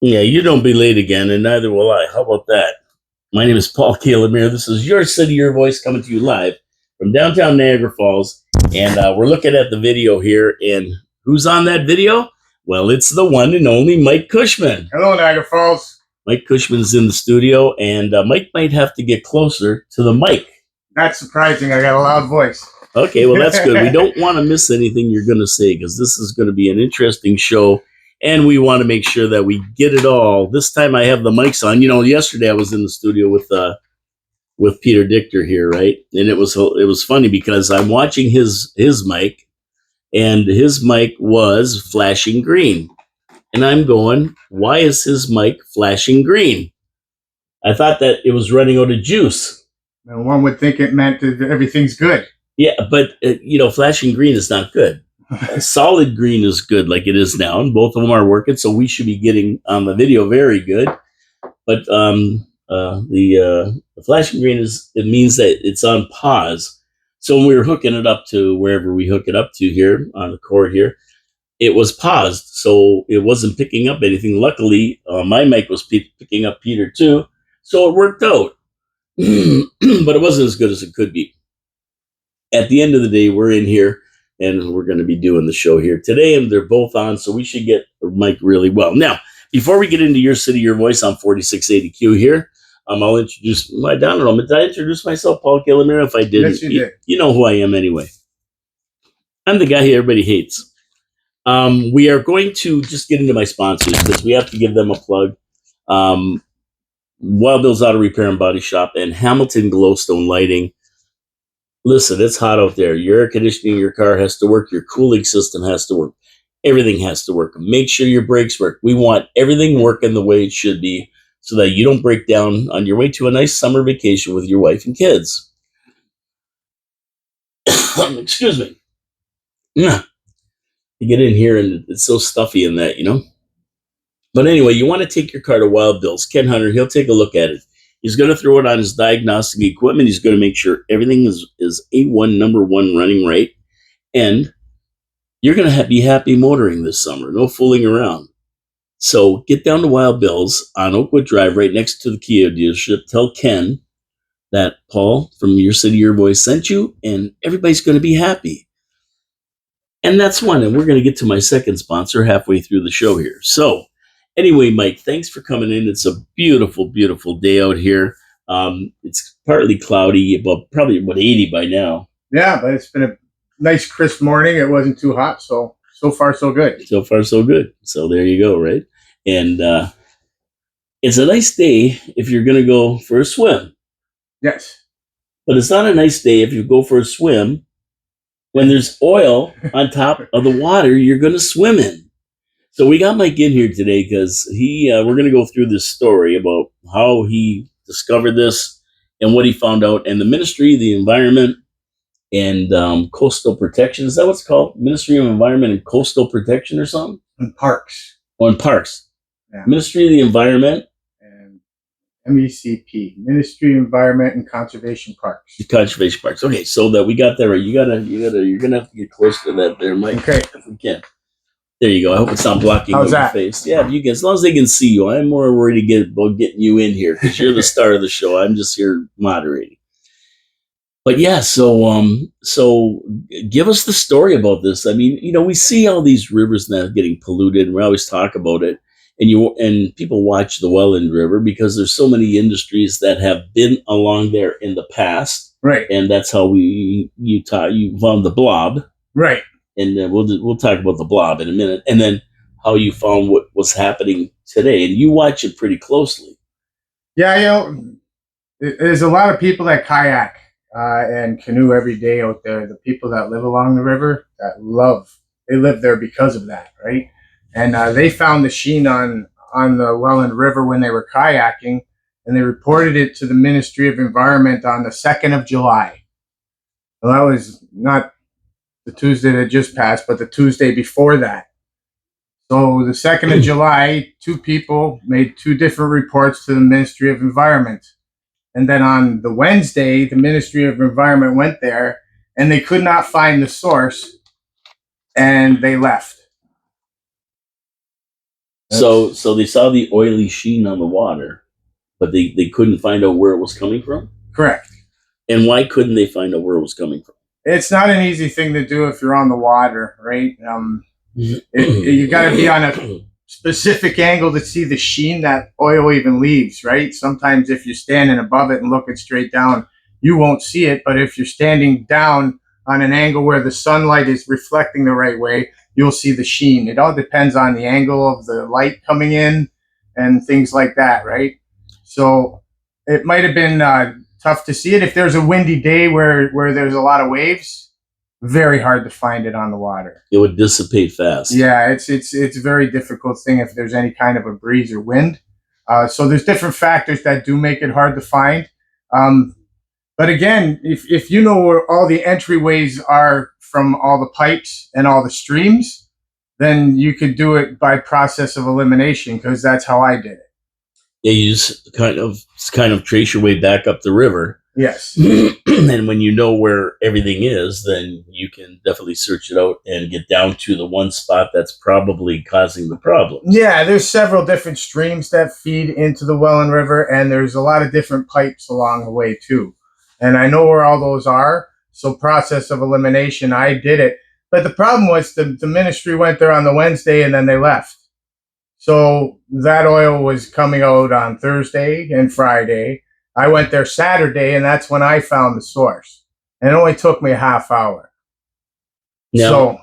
Yeah, you don't be late again, and neither will I. How about that? My name is Paul Calamere. This is Your City, Your Voice coming to you live from downtown Niagara Falls. And we're looking at the video here. And who's on that video? Well, it's the one and only Mike Cushman. Hello, Niagara Falls. Mike Cushman's in the studio, and Mike might have to get closer to the mic. Not surprising. I got a loud voice. Okay, well, that's good. We don't want to miss anything you're going to say because this is going to be an interesting show. And we want to make sure that we get it all. This time I have the mics on. You know, yesterday I was in the studio with Peter Dichter here, right? And it was funny because I'm watching his mic, and his mic was flashing green. And I'm going, why is his mic flashing green? I thought that it was running out of juice. And one would think it meant that everything's good. Yeah, but flashing green is not good. Solid green is good, like it is now, and both of them are working. So we should be getting on the video very good. But the flashing green means that it's on pause. So when we were hooking it up to wherever we hook it up to here on the cord here, it was paused, so it wasn't picking up anything. Luckily, my mic was picking up Peter too, so it worked out. But it wasn't as good as it could be. At the end of the day, we're in here. And we're going to be doing the show here today, and they're both on, so we should get Mike really well. Now, before we get into Your City, Your Voice on 4680Q here, I'll introduce, I don't know, did I introduce myself, Paul Calamere? If I didn't, yes, you did. You know who I am anyway. I'm the guy who everybody hates. We are going to just get into my sponsors because we have to give them a plug. Wild Bill's Auto Repair and Body Shop and Hamilton Glowstone Lighting. Listen, it's hot out there. Your air conditioning in your car has to work. Your cooling system has to work. Everything has to work. Make sure your brakes work. We want everything working the way it should be so that you don't break down on your way to a nice summer vacation with your wife and kids. Excuse me. You get in here and it's so stuffy in that, But anyway, you want to take your car to Wild Bill's. Ken Hunter, he'll take a look at it. He's going to throw it on his diagnostic equipment. He's going to make sure everything is A1, number one, running right. And you're going to be happy motoring this summer. No fooling around. So get down to Wild Bill's on Oakwood Drive right next to the Kia dealership. Tell Ken that Paul from Your City, Your Voice sent you, and everybody's going to be happy. And that's one. And we're going to get to my second sponsor halfway through the show here. So anyway, Mike, thanks for coming in. It's a beautiful, beautiful day out here. It's partly cloudy, probably 80 by now. Yeah, but it's been a nice, crisp morning. It wasn't too hot, so far, so good. So far, so good. So there you go, right? And it's a nice day if you're going to go for a swim. Yes. But it's not a nice day if you go for a swim when there's oil on top of the water you're going to swim in. So we got Mike in here today because we're going to go through this story about how he discovered this and what he found out. And the Ministry of the Environment and Coastal Protection, is that what's called? Ministry of Environment and Coastal Protection or something? And parks. Oh, and parks. Yeah. Ministry of the Environment. And MECP, Ministry of Environment and Conservation Parks. Conservation Parks. Okay, so that we got that right. You're going to have to get close to that there, Mike. Okay. If we can. There you go. I hope it's not blocking your face. Yeah, you can, as long as they can see you. I'm more worried about getting you in here because you're the star of the show. I'm just here moderating. But yeah, so give us the story about this. I mean, we see all these rivers now getting polluted, and we always talk about it. And people watch the Welland River because there's so many industries that have been along there in the past, right? And that's how you found the blob, right? And we'll talk about the blob in a minute, and then how you found what was happening today, and you watch it pretty closely. Yeah, there's a lot of people that kayak and canoe every day out there. The people that live along the river they live there because of that, right? And they found the sheen on the Welland River when they were kayaking, and they reported it to the Ministry of Environment on the 2nd of July. Well, that was not the Tuesday that just passed, but the Tuesday before that. So the 2nd of July, two people made two different reports to the Ministry of Environment. And then on the Wednesday, the Ministry of Environment went there and they could not find the source and they left. So they saw the oily sheen on the water, but they couldn't find out where it was coming from. Correct. And why couldn't they find out where it was coming from? It's not an easy thing to do if you're on the water, right? You got to be on a specific angle to see the sheen that oil even leaves, right? Sometimes if you're standing above it and looking straight down, you won't see it. But if you're standing down on an angle where the sunlight is reflecting the right way, you'll see the sheen. It all depends on the angle of the light coming in and things like that, right? So it might have been tough to see it. If there's a windy day where there's a lot of waves, very hard to find it on the water. It would dissipate fast. Yeah, it's a very difficult thing if there's any kind of a breeze or wind. So there's different factors that do make it hard to find. But again, if you know where all the entryways are from all the pipes and all the streams, then you could do it by process of elimination, because that's how I did it. Yeah, you just kind of trace your way back up the river. Yes. And when you know where everything is, then you can definitely search it out and get down to the one spot that's probably causing the problem. Yeah, there's several different streams that feed into the Welland River, and there's a lot of different pipes along the way too. And I know where all those are. So process of elimination, I did it. But the problem was the ministry went there on the Wednesday and then they left. So that oil was coming out on Thursday and Friday. I went there Saturday, and that's when I found the source. And it only took me a half hour. Now,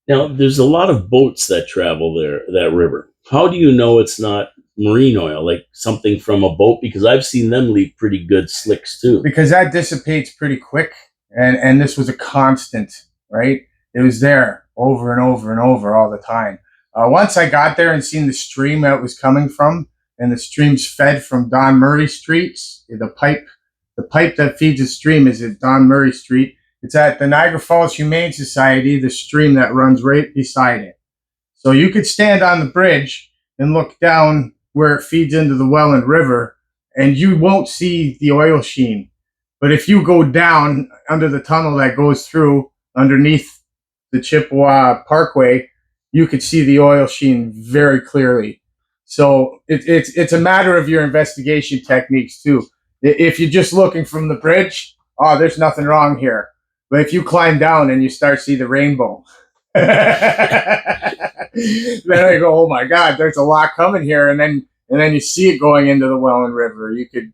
there's a lot of boats that travel that river. How do you know it's not marine oil, like something from a boat? Because I've seen them leave pretty good slicks too. Because that dissipates pretty quick. And this was a constant, right? It was there over and over and over all the time. Once I got there and seen the stream that it was coming from, and the stream's fed from Don Murray Streets, the pipe that feeds the stream is at Don Murray Street. It's at the Niagara Falls Humane Society, the stream that runs right beside it. So you could stand on the bridge and look down where it feeds into the Welland River, and you won't see the oil sheen. But if you go down under the tunnel that goes through underneath the Chippewa Parkway, you could see the oil sheen very clearly. So it's a matter of your investigation techniques too. If you're just looking from the bridge, oh, there's nothing wrong here. But if you climb down and you start see the rainbow, then I go, oh my God, there's a lot coming here. And then you see it going into the Welland River. You could,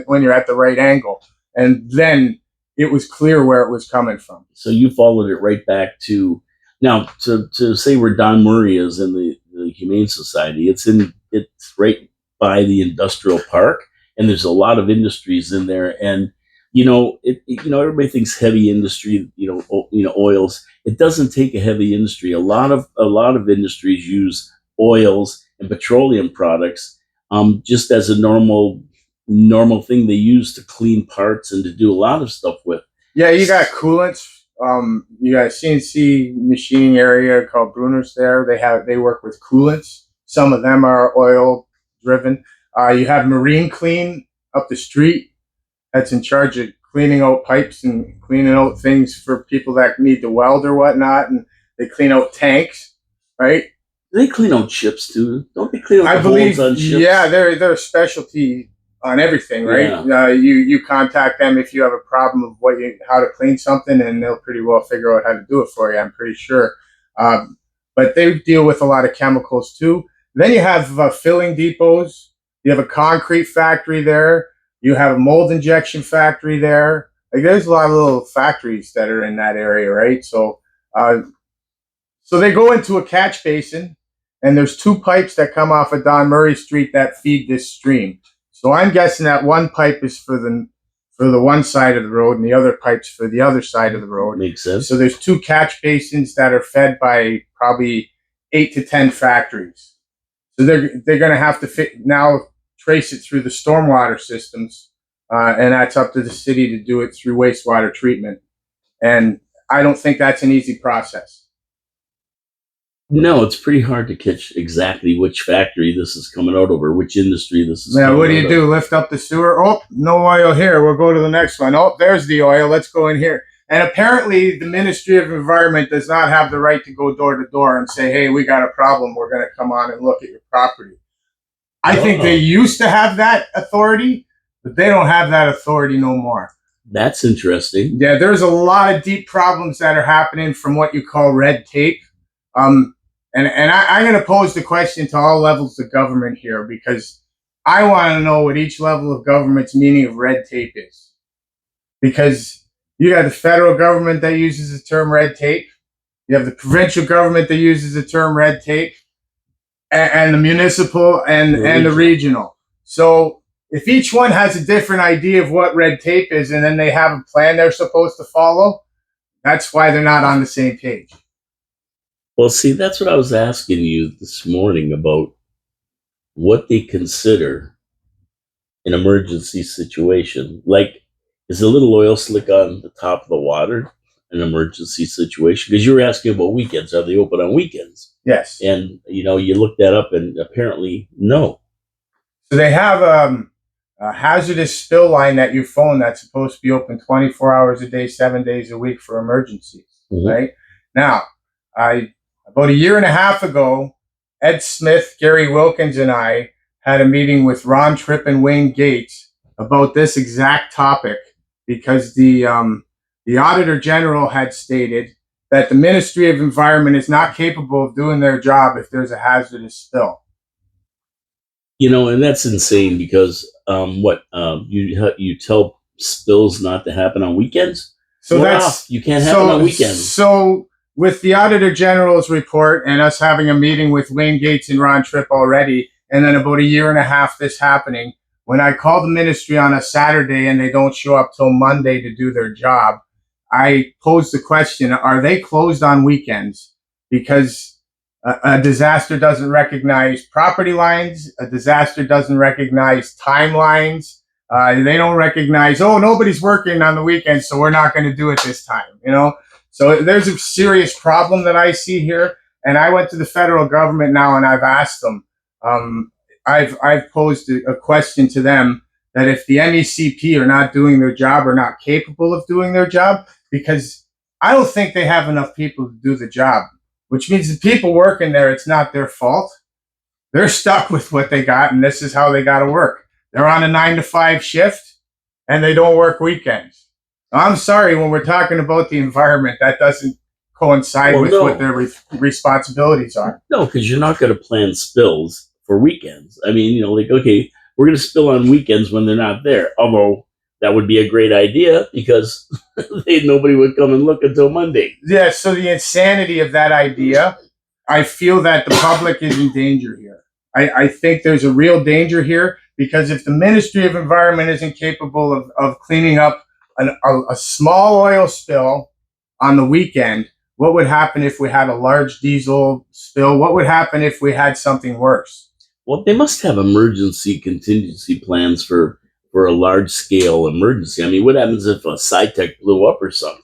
when you're at the right angle, and then it was clear where it was coming from. So you followed it right back to now to say where Don Murray is in the Humane Society. It's right by the industrial park, and there's a lot of industries in there. And everybody thinks heavy industry, oils. It doesn't take a heavy industry. A lot of industries use oils and petroleum products just as a normal thing they use to clean parts and to do a lot of stuff with. Yeah, you got coolants. You got a CNC machining area called Bruner's there. They work with coolants. Some of them are oil driven. You have Marine Clean up the street that's in charge of cleaning out pipes and cleaning out things for people that need to weld or whatnot, and they clean out tanks, right? They clean out ships too, don't they? Clean out the holes on ships? Yeah, they're a specialty on everything, right? Yeah. You contact them if you have a problem of how to clean something, and they'll pretty well figure out how to do it for you, I'm pretty sure. But they deal with a lot of chemicals too. Then you have filling depots. You have a concrete factory there. You have a mold injection factory there. Like, there's a lot of little factories that are in that area, right? So they go into a catch basin, and there's two pipes that come off of Don Murray Street that feed this stream. So I'm guessing that one pipe is for the one side of the road, and the other pipe's for the other side of the road. Makes sense. So there's two catch basins that are fed by probably 8 to 10 factories. So they're going to have to trace it through the stormwater systems, and that's up to the city to do it through wastewater treatment. And I don't think that's an easy process. No, it's pretty hard to catch exactly which factory this is coming out of or which industry this is Yeah, coming what do out you of. do? Lift up the sewer? Oh, no oil here. We'll go to the next one. Oh, there's the oil. Let's go in here. And apparently, the Ministry of Environment does not have the right to go door to door and say, hey, we got a problem. We're going to come on and look at your property. I think they Oh, used to have that authority, but they don't have that authority no more. that's interesting. Yeah, there's a lot of deep problems that are happening from what you call red tape. Um, I'm going to pose the question to all levels of government here because I want to know what each level of government's meaning of red tape is. Because you got the federal government that uses the term red tape, you have the provincial government that uses the term red tape, and the municipal and the regional. So if each one has a different idea of what red tape is and then they have a plan they're supposed to follow, that's why they're not on the same page. Well, see, that's what I was asking you this morning about what they consider an emergency situation. Like, is a little oil slick on the top of the water an emergency situation? Because you were asking about weekends. Are they open on weekends? Yes. And, you looked that up and apparently no. So they have a hazardous spill line that you phone that's supposed to be open 24 hours a day, 7 days a week for emergencies. Mm-hmm. Right now, about a year and a half ago, Ed Smith, Gary Wilkins, and I had a meeting with Ron Tripp and Wayne Gates about this exact topic because the Auditor General had stated that the Ministry of Environment is not capable of doing their job if there's a hazardous spill. And that's insane because you tell spills not to happen on weekends. So you can't happen on weekends. So with the Auditor General's report and us having a meeting with Wayne Gates and Ron Tripp already, and then about a year and a half this happening, when I call the ministry on a Saturday and they don't show up till Monday to do their job, I pose the question, are they closed on weekends? Because a disaster doesn't recognize property lines. A disaster doesn't recognize timelines. They don't recognize, nobody's working on the weekend, so we're not going to do it this time, So there's a serious problem that I see here. And I went to the federal government now and I've asked them, I've posed a question to them that if the MECP are not doing their job or not capable of doing their job, because I don't think they have enough people to do the job, which means the people working there, it's not their fault. They're stuck with what they got, and this is how they got to work. They're on a 9 to 5 shift, and they don't work weekends. I'm sorry, when we're talking about the environment, that doesn't coincide with what their responsibilities are. No, because you're not going to plan spills for weekends. I mean, okay, we're going to spill on weekends when they're not there. Although that would be a great idea because nobody would come and look until Monday. Yeah, so the insanity of that idea, I feel that the public is in danger here. I think there's a real danger here because if the Ministry of Environment isn't capable of cleaning up a small oil spill on the weekend, what would happen if we had a large diesel spill? What would happen if we had something worse? Well, they must have emergency contingency plans for a large scale emergency. I mean, what happens if a SciTech blew up or something?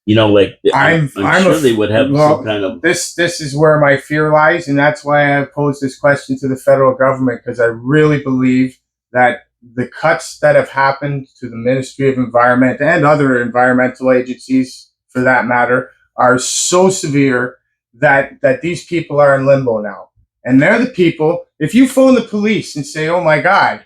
I'm sure they would have some kind of. This is where my fear lies, and that's why I posed this question to the federal government, because I really believe that the cuts that have happened to the Ministry of Environment and other environmental agencies, for that matter, are so severe that these people are in limbo now. And they're the people, if you phone the police and say, oh my God,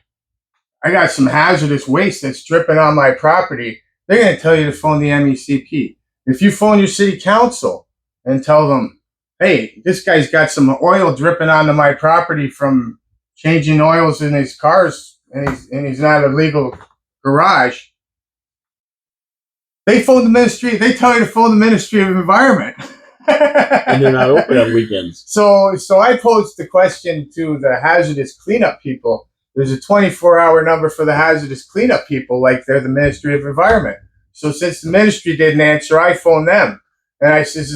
I got some hazardous waste that's dripping on my property, they're going to tell you to phone the MECP. If you phone your city council and tell them, hey, this guy's got some oil dripping onto my property from changing oils in his cars and he's not a legal garage, they phone the ministry, they tell you to phone the Ministry of Environment. And they're not open on weekends. So I posed the question to the hazardous cleanup people. There's a 24-hour number for the hazardous cleanup people, like they're the Ministry of Environment. So since the ministry didn't answer, I phoned them. And I says,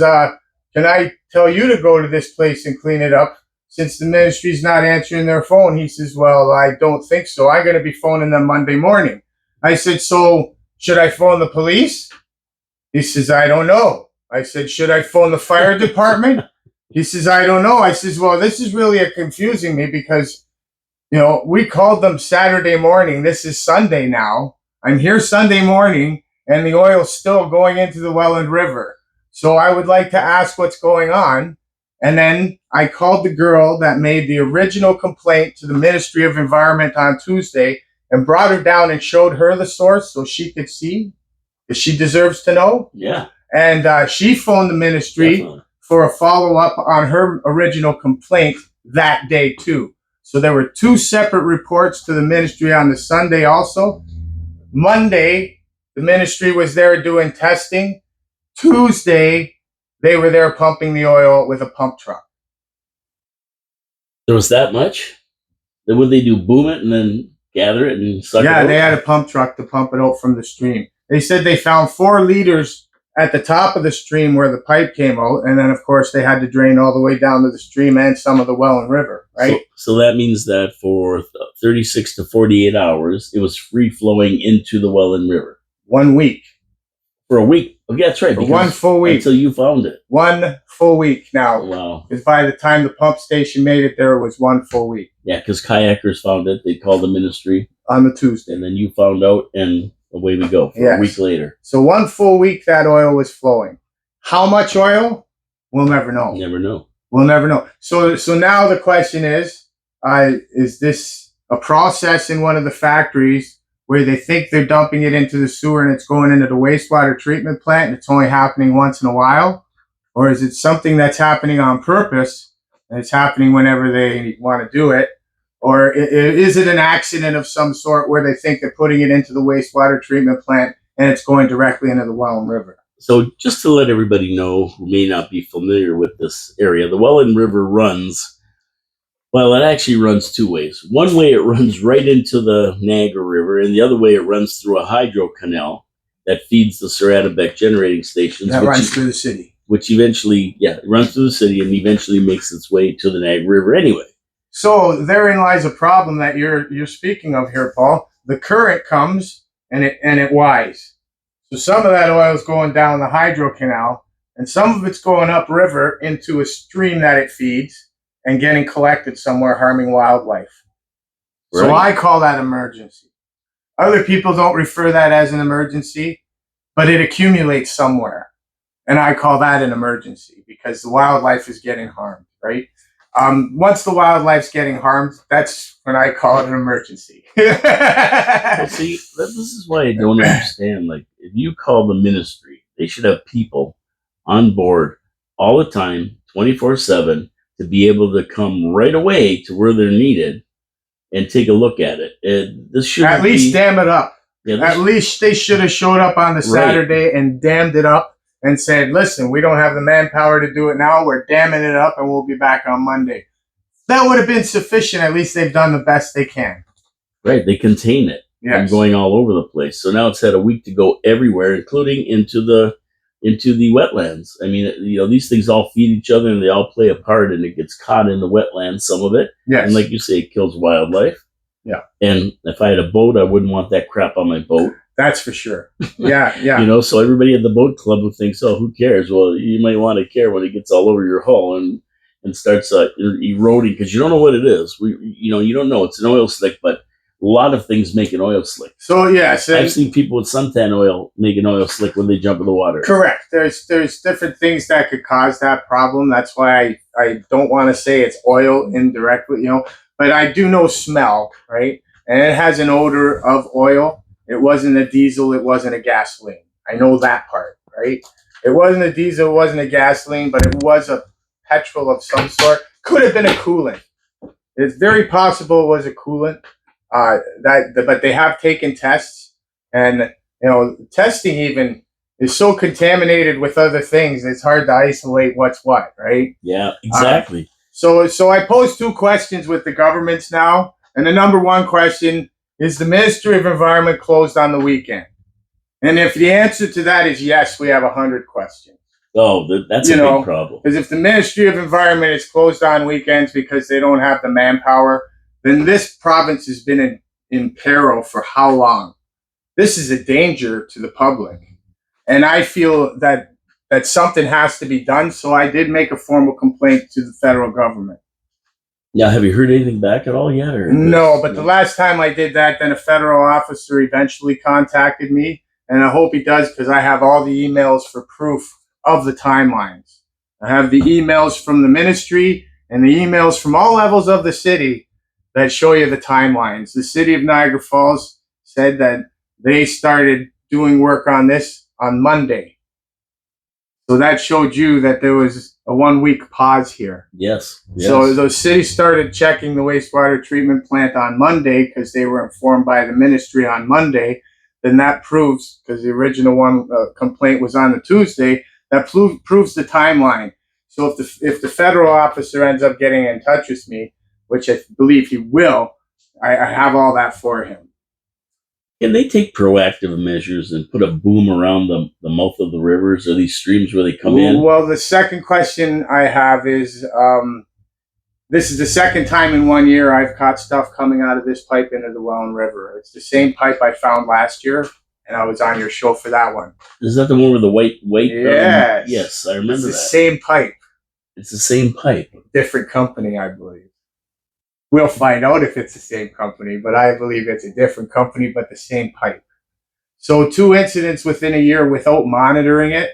can I tell you to go to this place and clean it up? Since the ministry's not answering their phone. He says, well, I don't think so. I'm going to be phoning them Monday morning. I said, so should I phone the police? He says, I don't know. I said, should I phone the fire department? He says, I don't know. I says, well, this is really confusing me because, we called them Saturday morning. This is Sunday now. I'm here Sunday morning and the oil's still going into the Welland River. So I would like to ask what's going on. And then I called the girl that made the original complaint to the Ministry of Environment on Tuesday and brought her down and showed her the source so she could see if she deserves to know. Yeah. And she phoned the ministry Definitely. for a follow-up on her original complaint that day too. So there were 2 separate reports to the ministry on the Sunday also. Monday, the ministry was there doing testing. Tuesday, they were there pumping the oil with a pump truck. There was that much? Then would they do boom it and then gather it and suck it Yeah, out? they had a pump truck to pump it out from the stream. They said they found 4 liters at the top of the stream where the pipe came out, and then of course they had to drain all the way down to the stream and some of the Welland River, right? So that means that for 36 to 48 hours, it was free flowing into the Welland River 1 week. for a week. Oh, yeah, that's right. For 1 full week. Until you found it. 1 full week. Now, Wow. because by the time the pump station made it there, it was 1 full week. Yeah, because kayakers found it. They called the ministry. On the Tuesday. And then you found out, and away we go for a week later. So 1 full week that oil was flowing. How much oil? We'll never know. Never know. We'll never know. So now the question is this a process in one of the factories where they think they're dumping it into the sewer and it's going into the wastewater treatment plant and it's only happening once in a while? Or is it something that's happening on purpose and it's happening whenever they want to do it? Or is it an accident of some sort where they think they're putting it into the wastewater treatment plant and it's going directly into the Welland River? So just to let everybody know who may not be familiar with this area, the Welland River runs, well, it actually runs 2 ways. One way it runs right into the Niagara River, and the other way it runs through a hydro canal that feeds the Seratabec generating stations. That runs through the city. Which eventually, it runs through the city and eventually makes its way to the Niagara River anyway. So therein lies a problem that you're speaking of here, Paul. The current comes and it wise. So some of that oil is going down the hydro canal, and some of it's going upriver into a stream that it feeds and getting collected somewhere, harming wildlife. Right. So I call that emergency. Other people don't refer that as an emergency, but it accumulates somewhere. And I call that an emergency because the wildlife is getting harmed, right? Once the wildlife's getting harmed, that's when I call it an emergency. Well, see, this is why I don't understand. Like, if you call the ministry, they should have people on board all the time, 24/7, to be able to come right away to where they're needed and take a look at it. This should at least dam it up. Yeah, at least they should have showed up on the Saturday and dammed it up and said, listen, we don't have the manpower to do it now. We're damming it up and we'll be back on Monday. That would have been sufficient. At least they've done the best they can. Right. They contain it. Yes. And going all over the place. So now it's had a week to go everywhere, including into the wetlands. I mean, these things all feed each other and they all play a part, and it gets caught in the wetlands, some of it. Yes. And like you say, it kills wildlife. Yeah. And if I had a boat, I wouldn't want that crap on my boat. That's for sure. Yeah. So everybody at the boat club would think, so who cares? Well, you might want to care when it gets all over your hull and starts eroding, because you don't know what it is. You don't know. It's an oil slick, but a lot of things make an oil slick. So yes, I've seen people with suntan oil make an oil slick when they jump in the water. Correct. There's different things that could cause that problem. That's why I don't want to say it's oil indirectly, but I do know smell, right? And it has an odor of oil. It wasn't a diesel. It wasn't a gasoline. I know that part, right? It wasn't a diesel. It wasn't a gasoline, but it was a petrol of some sort. Could have been a coolant. It's very possible it was a coolant. But they have taken tests, and testing even is so contaminated with other things. It's hard to isolate what's what, right? Yeah, exactly. So I pose 2 questions with the governments now, and the number 1 question is: the Ministry of Environment closed on the weekend? And if the answer to that is yes, we have 100 questions. Oh, that's a big problem. Because if the Ministry of Environment is closed on weekends because they don't have the manpower, then this province has been in peril for how long? This is a danger to the public. And I feel that that something has to be done. So I did make a formal complaint to the federal government. Now, have you heard anything back at all yet? Or No, but the last time I did that, then a federal officer eventually contacted me, and I hope he does because I have all the emails for proof of the timelines. I have the emails from the ministry and the emails from all levels of the city that show you the timelines. The city of Niagara Falls said that they started doing work on this on Monday. So that showed you that there was a 1 week pause here. Yes. So those cities started checking the wastewater treatment plant on Monday because they were informed by the ministry on Monday. Then that proves, because the original complaint was on the Tuesday, that proves the timeline. So if the federal officer ends up getting in touch with me, which I believe he will, I have all that for him. Can they take proactive measures and put a boom around the mouth of the rivers or these streams where they come in? Well, the second question I have is, this is the second time in 1 year I've caught stuff coming out of this pipe into the Welland River. It's the same pipe I found last year, and I was on your show for that one. Is that the one with the white? Yes. Yes, I remember that. It's the same pipe. It's the same pipe. Different company, I believe. We'll find out if it's the same company, but I believe it's a different company, but the same pipe. So 2 incidents within a year without monitoring it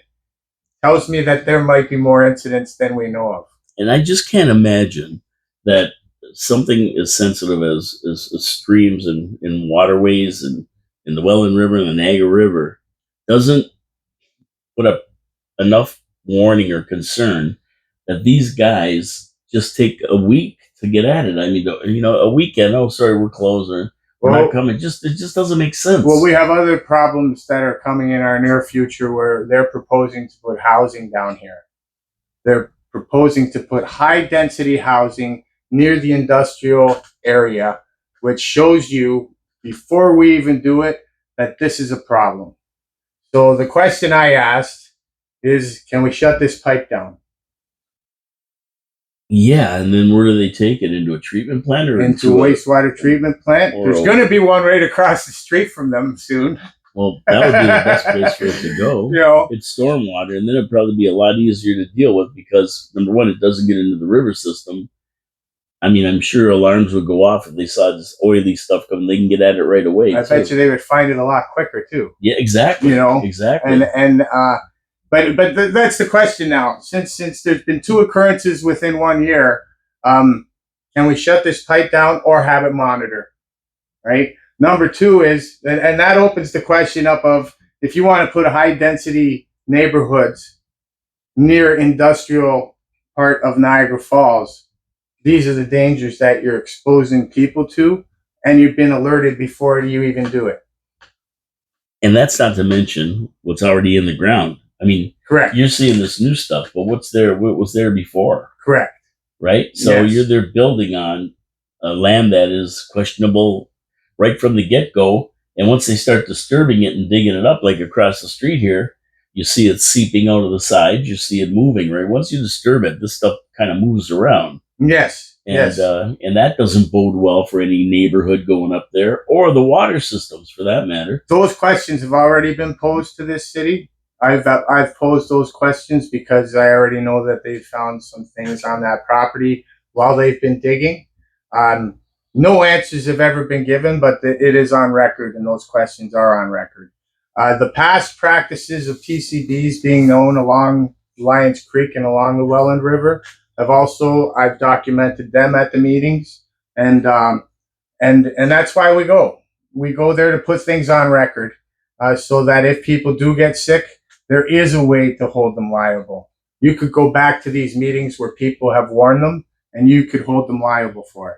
tells me that there might be more incidents than we know of. And I just can't imagine that something as sensitive as streams and waterways and in the Welland River and the Niagara River doesn't put up enough warning or concern that these guys just take a week to get at it. I mean, a weekend. Oh, sorry, we're closed or we're not coming. It just doesn't make sense. Well, we have other problems that are coming in our near future where they're proposing to put housing down here. They're proposing to put high density housing near the industrial area, which shows you before we even do it that this is a problem. So the question I asked is, can we shut this pipe down? Yeah, and then where do they take it? Into a treatment plant or into a wastewater treatment plant? There's going to be one right across the street from them soon. Well, that would be the best place for it to go. It's stormwater, and then it'd probably be a lot easier to deal with because, number one, it doesn't get into the river system. I mean, I'm sure alarms would go off if they saw this oily stuff coming. They can get at it right away. I bet you they would find it a lot quicker, too. Yeah, exactly. Exactly. But that's the question now. Since there's been 2 occurrences within 1 year, can we shut this pipe down or have it monitored? Right. Number 2 is, and that opens the question up of if you want to put high density neighborhoods near industrial part of Niagara Falls, these are the dangers that you're exposing people to, and you've been alerted before you even do it. And that's not to mention what's already in the ground. I mean, correct. You're seeing this new stuff, but what was there before? Correct. Right? So they're building on land that is questionable right from the get-go. And once they start disturbing it and digging it up, like across the street here, you see it seeping out of the sides. You see it moving, right? Once you disturb it, this stuff kind of moves around. Yes. And that doesn't bode well for any neighborhood going up there or the water systems for that matter. Those questions have already been posed to this city. I've posed those questions because I already know that they've found some things on that property while they've been digging. No answers have ever been given, but it is on record, and those questions are on record. The past practices of PCBs being known along Lions Creek and along the Welland River I've documented them at the meetings, and that's why we go. We go there to put things on record, so that if people do get sick, there is a way to hold them liable. You could go back to these meetings where people have warned them, and you could hold them liable for it.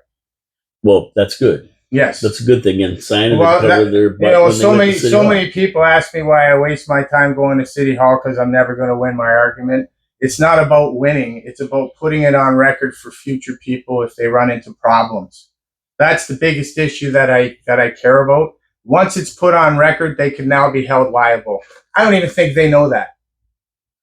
Well, that's good. Yes, that's a good thing. And sign it cover their butt. So many people ask me why I waste my time going to City Hall because I'm never going to win my argument. It's not about winning. It's about putting it on record for future people if they run into problems. That's the biggest issue that I care about. Once it's put on record, they can now be held liable. I don't even think they know that.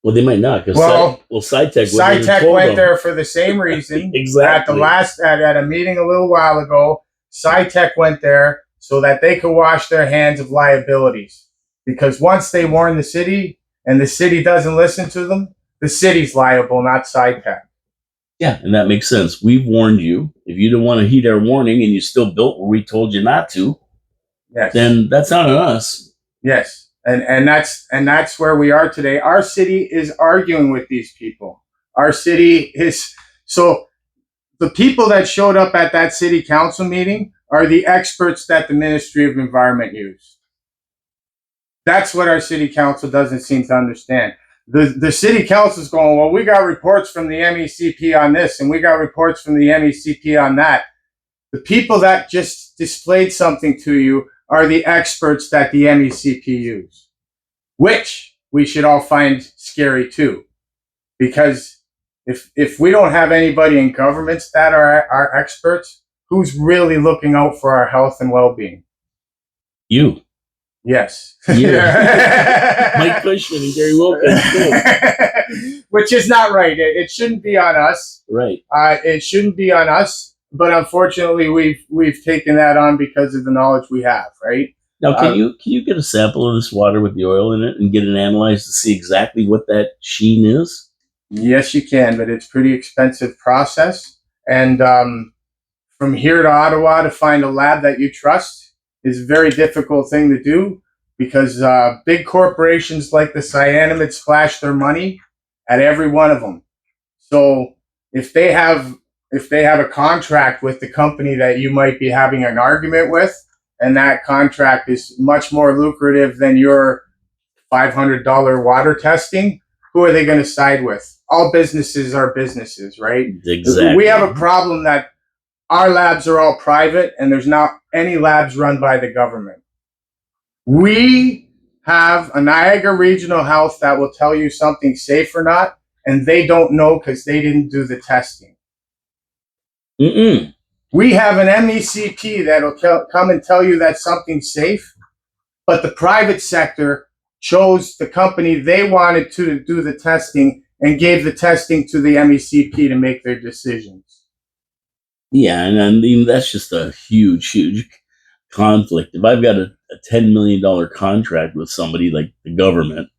Well, they might not. SciTech went there for the same reason. Exactly. At a meeting a little while ago, SciTech went there so that they could wash their hands of liabilities. Because once they warned the city, and the city doesn't listen to them, the city's liable, not SciTech. Yeah, and that makes sense. We've warned you. If you didn't want to heed our warning and you still built where we told you not to, Yes. then that's not on us. Yes. And that's where we are today. Our city is arguing with these people. Our city is so the people that showed up at that city council meeting are the experts that the Ministry of Environment used. That's what our city council doesn't seem to understand. The city council is going, well, we got reports from the MECP on this, and we got reports from the MECP on that. The people that just displayed something to you are the experts that the MECP use, which we should all find scary too. Because if we don't have anybody in governments that are our experts, who's really looking out for our health and well-being? You. Yes. Mike Cushman and Gary Wilkins. Which is not right. It shouldn't be on us. Right. It shouldn't be on us. But unfortunately, we've taken that on because of the knowledge we have. Right. Now, can you get a sample of this water with the oil in it and get it analyzed to see exactly what that sheen is? Yes, you can, but it's a pretty expensive process. And from here to Ottawa to find a lab that you trust is a very difficult thing to do because big corporations like the Cyanamid splash their money at every one of them. So if they have a contract with the company that you might be having an argument with, and that contract is much more lucrative than your $500 water testing, who are they going to side with? All businesses are businesses, right? Exactly. We have a problem that our labs are all private and there's not any labs run by the government. We have a Niagara Regional Health that will tell you something's safe or not, and they don't know because they didn't do the testing. We have an MECP that'll come and tell you that something's safe, but the private sector chose the company they wanted to do the testing and gave the testing to the MECP to make their decisions. Yeah, and I mean that's just a huge conflict. If I've got a $10 million contract with somebody like the government,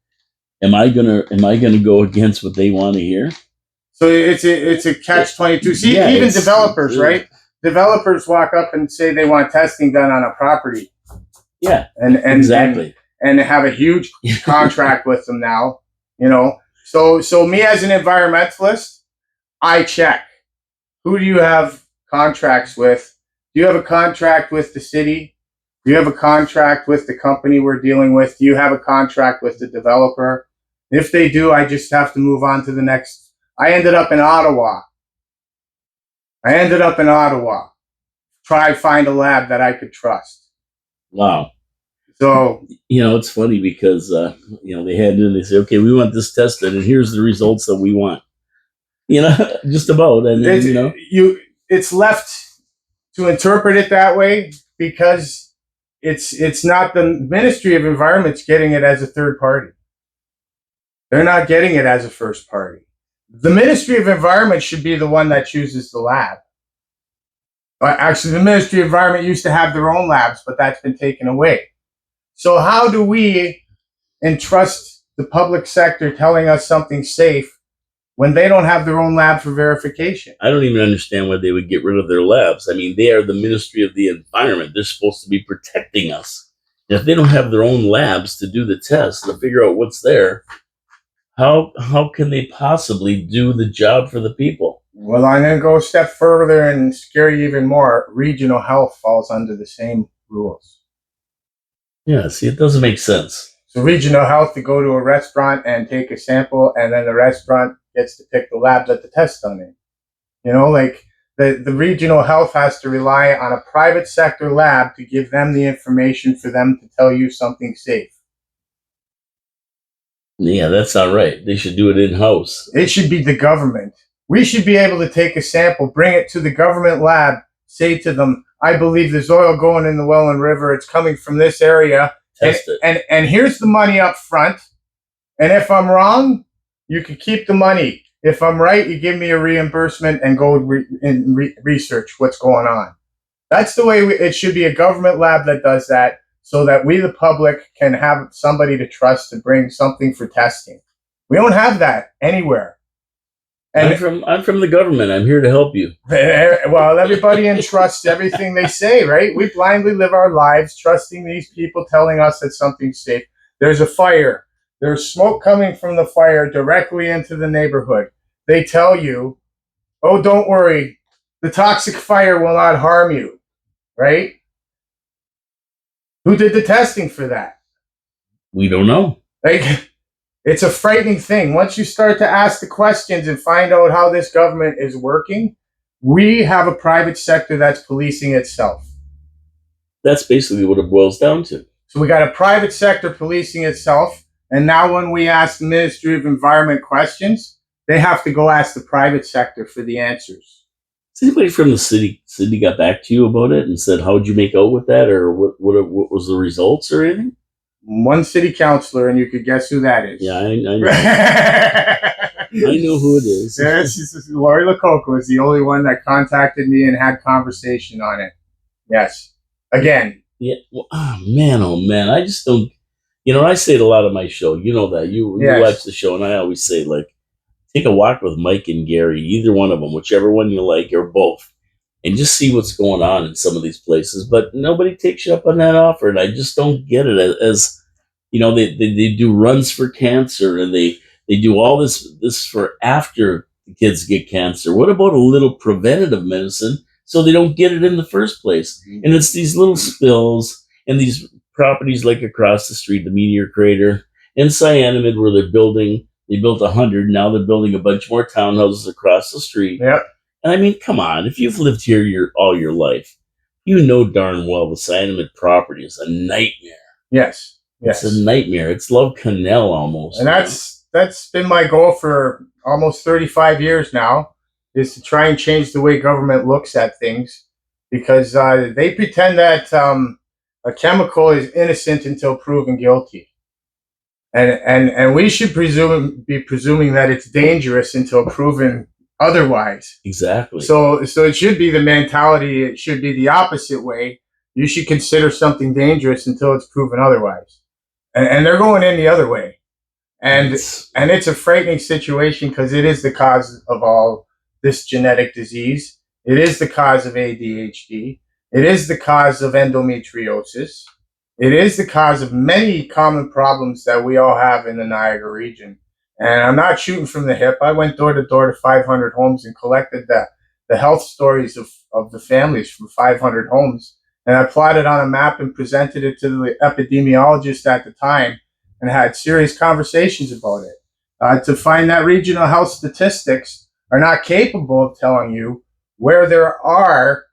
am I gonna go against what they want to hear? So it's a catch-22. See, yeah, even developers, right? Developers walk up and say they want testing done on a property. Yeah, and exactly. And have a huge contract with them now. You know, so me as an environmentalist, I check. Who do you have contracts with? Do you have a contract with the city? Do you have a contract with the company we're dealing with? Do you have a contract with the developer? If they do, I just have to move on to the next. I ended up in Ottawa. Try find a lab that I could trust. Wow. So, it's funny because, they had in, they say, okay, we want this tested and here's the results that we want. Just about. And then, it's left to interpret it that way because it's not the Ministry of Environment's getting it as a third party. They're not getting it as a first party. The Ministry of Environment should be the one that chooses the lab. Actually, the Ministry of Environment used to have their own labs, but that's been taken away. So how do we entrust the public sector telling us something's safe when they don't have their own lab for verification? I don't even understand why they would get rid of their labs. I mean, they are the Ministry of the Environment. They're supposed to be protecting us. And if they don't have their own labs to do the tests, to figure out what's there, how can they possibly do the job for the people? Well, I'm going to go a step further and scare you even more. Regional health falls under the same rules. Yeah, see, it doesn't make sense. So regional health to go to a restaurant and take a sample, and then the restaurant gets to pick the lab that the test done in. The regional health has to rely on a private sector lab to give them the information for them to tell you something's safe. Yeah, that's not right. They should do it in-house. It should be the government. We should be able to take a sample, bring it to the government lab, say to them, I believe there's oil going in the Welland River. It's coming from this area. Test it. And here's the money up front. And if I'm wrong, you can keep the money. If I'm right, you give me a reimbursement and go research what's going on. That's the way it should be, a government lab that does that, so that we, the public, can have somebody to trust to bring something for testing. We don't have that anywhere. And I'm from the government. I'm here to help you. well, everybody entrusts everything they say, right? We blindly live our lives trusting these people telling us that something's safe. There's a fire. There's smoke coming from the fire directly into the neighborhood. They tell you, oh, don't worry, the toxic fire will not harm you, right? Who did the testing for that? We don't know. Like, it's a frightening thing. Once you start to ask the questions and find out how this government is working, we have a private sector that's policing itself. That's basically what it boils down to. So we got a private sector policing itself, and now when we ask the Ministry of Environment questions, they have to go ask the private sector for the answers. Has anybody from the city got back to you about it and said, how'd you make out with that, or what was the results or anything? One city councilor, and you could guess who that is. Yeah, I know. I know who it is. Yes, Lori Lococo is the only one that contacted me and had conversation on it. Yes. Again. Yeah. Well, oh man. I just don't. I say it a lot of my show. You know that. You watch the show, and I always say, like, take a walk with Mike and Gary, either one of them, whichever one you like, or both, and just see what's going on in some of these places. But nobody takes you up on that offer, and I just don't get it. As they do runs for cancer, and they do all this for after the kids get cancer. What about a little preventative medicine so they don't get it in the first place? And it's these little spills and these properties like across the street, the Meteor Crater and Cyanamid, where they built 100. Now they're building a bunch more townhouses across the street. Yep. And I mean, come on, if you've lived here all your life, you know darn well the Cyanamid property is a nightmare. Yes. It's a nightmare. It's Love Canal almost. And that's been my goal for almost 35 years now, is to try and change the way government looks at things, because they pretend that a chemical is innocent until proven guilty. And we should be presuming that it's dangerous until proven otherwise. Exactly. So it should be the mentality. It should be the opposite way. You should consider something dangerous until it's proven otherwise. And they're going in the other way. And it's a frightening situation, because it is the cause of all this genetic disease. It is the cause of ADHD. It is the cause of endometriosis. It is the cause of many common problems that we all have in the Niagara region. And I'm not shooting from the hip. I went door to door to 500 homes and collected the health stories of the families from 500 homes. And I plotted on a map and presented it to the epidemiologist at the time and had serious conversations about it. To find that regional health statistics are not capable of telling you where there are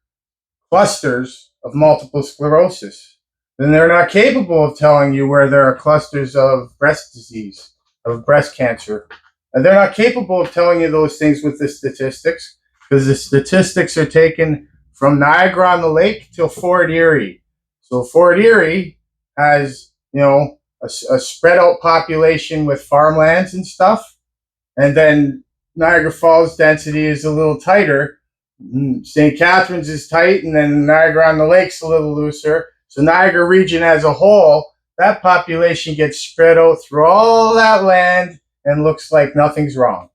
clusters of multiple sclerosis. Then they're not capable of telling you where there are clusters of breast disease, of breast cancer. And they're not capable of telling you those things with the statistics, because the statistics are taken from Niagara on the Lake till Fort Erie. So Fort Erie has, a spread out population with farmlands and stuff. And then Niagara Falls density is a little tighter. St. Catharines is tight, and then Niagara on the Lake's a little looser. So Niagara region as a whole, that population gets spread out through all that land and looks like nothing's wrong.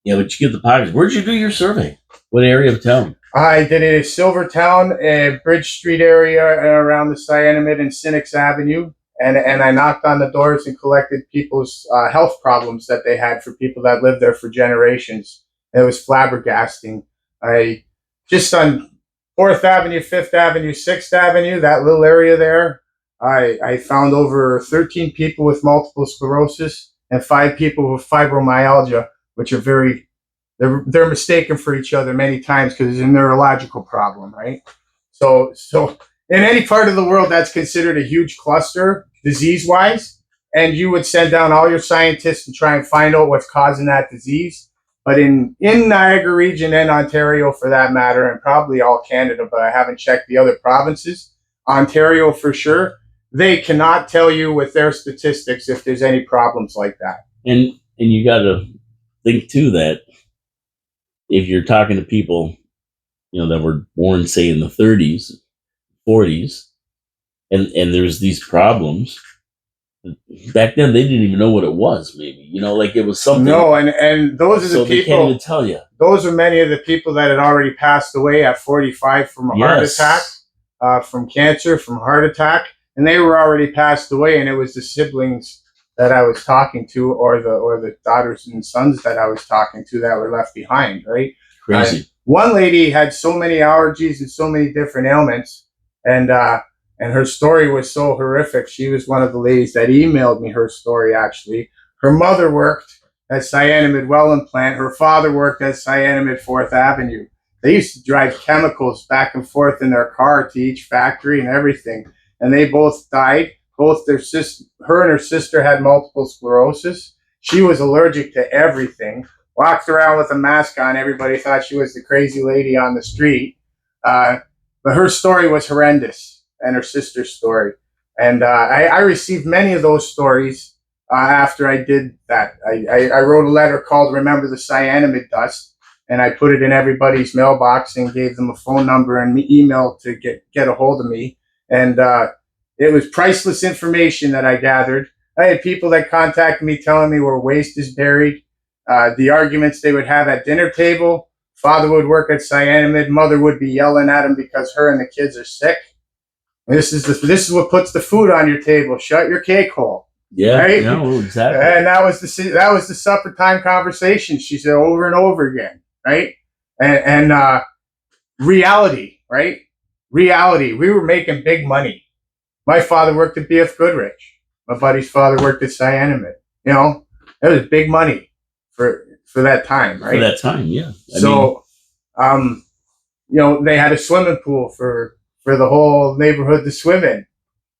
Yeah, but you get the pockets. Where'd you do your survey? What area of town? I did it at Silvertown, Bridge Street area, around the Cyanamid and Cynics Avenue. And I knocked on the doors and collected people's health problems that they had for people that lived there for generations. It was flabbergasting. I just on 4th Avenue, 5th Avenue, 6th Avenue, that little area there, I found over 13 people with multiple sclerosis and 5 people with fibromyalgia, which are they're mistaken for each other many times because it's a neurological problem, right? So in any part of the world, that's considered a huge cluster disease-wise, and you would send down all your scientists and try and find out what's causing that disease. But in Niagara region and Ontario, for that matter, and probably all Canada, but I haven't checked the other provinces, Ontario for sure, they cannot tell you with their statistics if there's any problems like that. And you got to think too that if you're talking to people, that were born, say, in the 30s, 40s, and there's these problems. Back then, they didn't even know what it was. Maybe like it was something. No, and those are So the they can't people. even tell you. Those are many of the people that had already passed away at 45 from a heart attack, from cancer, from heart attack, and they were already passed away. And it was the siblings that I was talking to, or the daughters and sons that I was talking to that were left behind. Right? Crazy. One lady had so many allergies and so many different ailments, and her story was so horrific. She was one of the ladies that emailed me her story. Actually, her mother worked at Cyanamid Welland plant. Her father worked at Cyanamid 4th Avenue. They used to drive chemicals back and forth in their car to each factory and everything. And they both died. Both her and her sister had multiple sclerosis. She was allergic to everything. Walked around with a mask on. Everybody thought she was the crazy lady on the street. But her story was horrendous, and her sister's story. And I received many of those stories. After I did that, I wrote a letter called "Remember the Cyanamid Dust," and I put it in everybody's mailbox and gave them a phone number and email to get a hold of me. And it was priceless information that I gathered. I had people that contacted me telling me where waste is buried, the arguments they would have at dinner table. Father would work at Cyanamid, mother would be yelling at him because her and the kids are sick. This is what puts the food on your table. Shut your cake hole. Yeah, right? No, exactly. And that was the supper time conversation. She said over and over again, right? And reality, right? Reality. We were making big money. My father worked at BF Goodrich. My buddy's father worked at Cyanamid. It was big money for that time, right? For that time, yeah. They had a swimming pool for the whole neighborhood to swim in,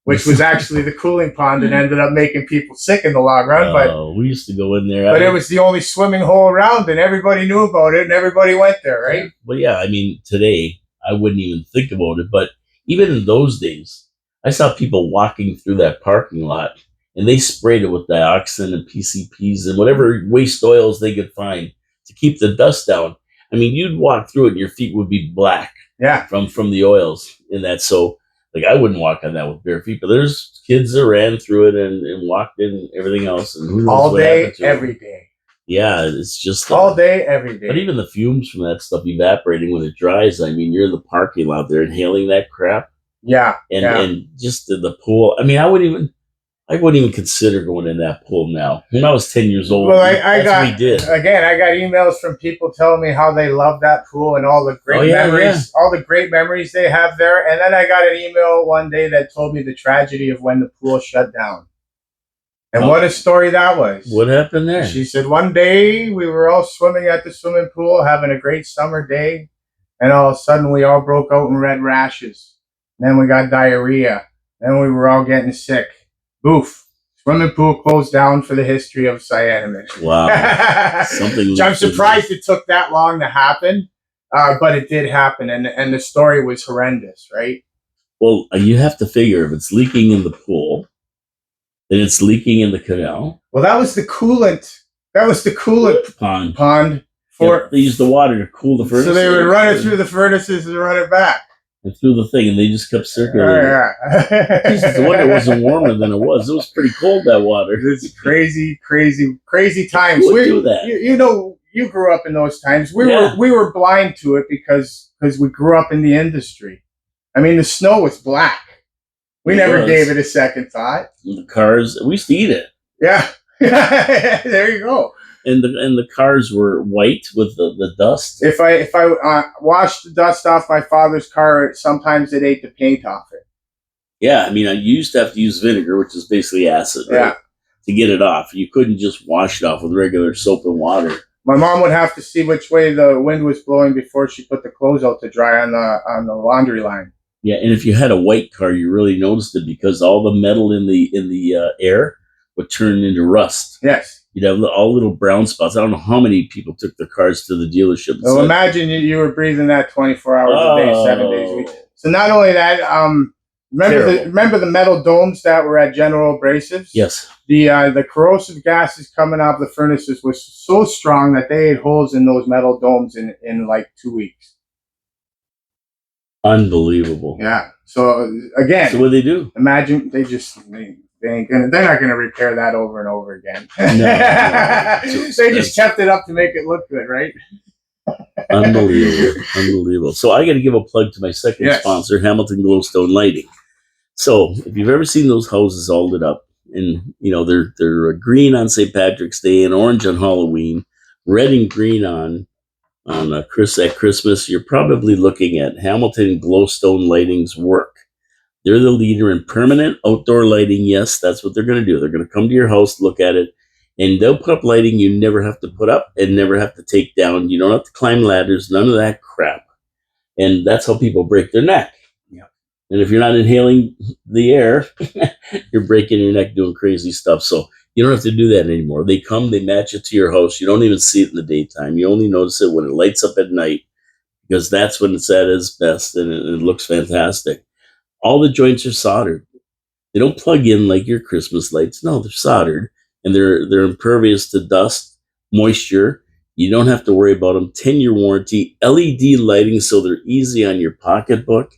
which was actually the cooling pond and ended up making people sick in the long run. But we used to go in there. But it was the only swimming hole around, and everybody knew about it, and everybody went there, right? But yeah, today I wouldn't even think about it. But even in those days, I saw people walking through that parking lot, and they sprayed it with dioxin and PCPs and whatever waste oils they could find to keep the dust down. You'd walk through it, and your feet would be black. Yeah, from the oils in that. So I wouldn't walk on that with bare feet, but there's kids that ran through it and walked in everything else, and who knows all what day, happened to every them. day. Yeah, it's just all day, every day. But even the fumes from that stuff evaporating when it dries. You're in the parking lot there inhaling that crap. Yeah, and just the pool. I wouldn't even consider going in that pool now. When I was 10 years old, well, that's what we did. Again, I got emails from people telling me how they love that pool and all the great memories, all the great memories they have there. And then I got an email one day that told me the tragedy of when the pool shut down. And what a story that was. What happened there? She said, one day we were all swimming at the swimming pool, having a great summer day. And all of a sudden we all broke out in red rashes. Then we got diarrhea. Then we were all getting sick. Boof. Swimming pool closed down for the history of Cyanamid. Wow. Something. I'm surprised it took that long to happen, but it did happen, and the story was horrendous, right? Well, you have to figure if it's leaking in the pool, then it's leaking in the canal. Well, that was the coolant. That was the coolant pond. They used the water to cool the furnace. So they would run it through the furnaces and run it back. And through the thing, and they just kept circulating. Jesus, the wonder it wasn't warmer than it was. It was pretty cold, that water. It's crazy, crazy, crazy times. We do that. You grew up in those times. We were blind to it because we grew up in the industry. The snow was black. We never gave it a second thought. The cars, we used to eat it. Yeah. There you go. And the cars were white with the dust. If I washed the dust off my father's car, sometimes it ate the paint off it. Yeah, you used to have to use vinegar, which is basically acid, right? To get it off. You couldn't just wash it off with regular soap and water. My mom would have to see which way the wind was blowing before she put the clothes out to dry on the laundry line. Yeah, and if you had a white car, you really noticed it because all the metal in the air would turn into rust. Yes. You'd have all little brown spots. I don't know how many people took their cars to the dealership. So imagine you were breathing that 24 hours a day, 7 days a week. So not only that, remember the metal domes that were at General Abrasives? Yes. The corrosive gases coming out of the furnaces was so strong that they had holes in those metal domes in like 2 weeks. Unbelievable. Yeah. So again, So what do they do? imagine they ain't gonna, they're not gonna repair that over and over again. No. They just kept it up to make it look good, right? Unbelievable. So I got to give a plug to my second sponsor, Hamilton Glowstone Lighting. So if you've ever seen those houses all lit up, and they're green on St. Patrick's Day and orange on Halloween, red and green on at Christmas, you're probably looking at Hamilton Glowstone Lighting's work. They're the leader in permanent outdoor lighting. Yes, that's what they're going to do. They're going to come to your house, look at it, and they'll put up lighting you never have to put up and never have to take down. You don't have to climb ladders, none of that crap. And that's how people break their neck. Yeah. And if you're not inhaling the air, you're breaking your neck doing crazy stuff. So you don't have to do that anymore. They come, they match it to your house. You don't even see it in the daytime. You only notice it when it lights up at night, because that's when it's at its best, and it looks fantastic. All the joints are soldered. They don't plug in like your Christmas lights. No, they're soldered, and they're impervious to dust, moisture. You don't have to worry about them. 10-year warranty, LED lighting, so they're easy on your pocketbook.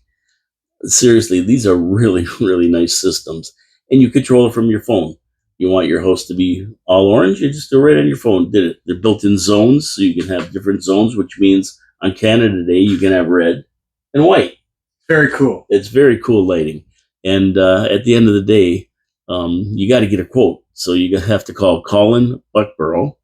Seriously, these are really, really nice systems, and you control it from your phone. You want your house to be all orange, you just do it right on your phone. Did it? They're built in zones, so you can have different zones, which means on Canada Day you can have red and white. Very cool. It's very cool lighting. And at the end of the day, you got to get a quote. So you have to call Colin Buckborough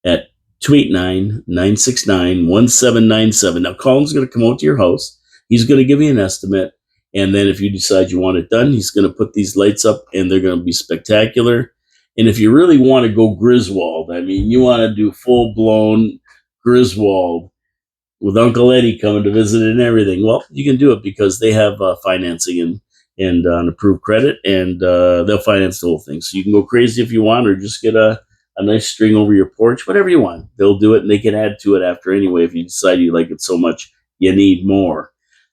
at 289-969-1797. Now, Colin's going to come out to your house. He's going to give you an estimate. And then if you decide you want it done, he's going to put these lights up, and they're going to be spectacular. And if you really want to go Griswold, I mean, you want to do full-blown Griswold with Uncle Eddie coming to visit and everything, well, you can do it because they have financing and an approved credit, and they'll finance the whole thing. So you can go crazy if you want, or just get a nice string over your porch, whatever you want. They'll do it, and they can add to it after anyway if you decide you like it so much you need more.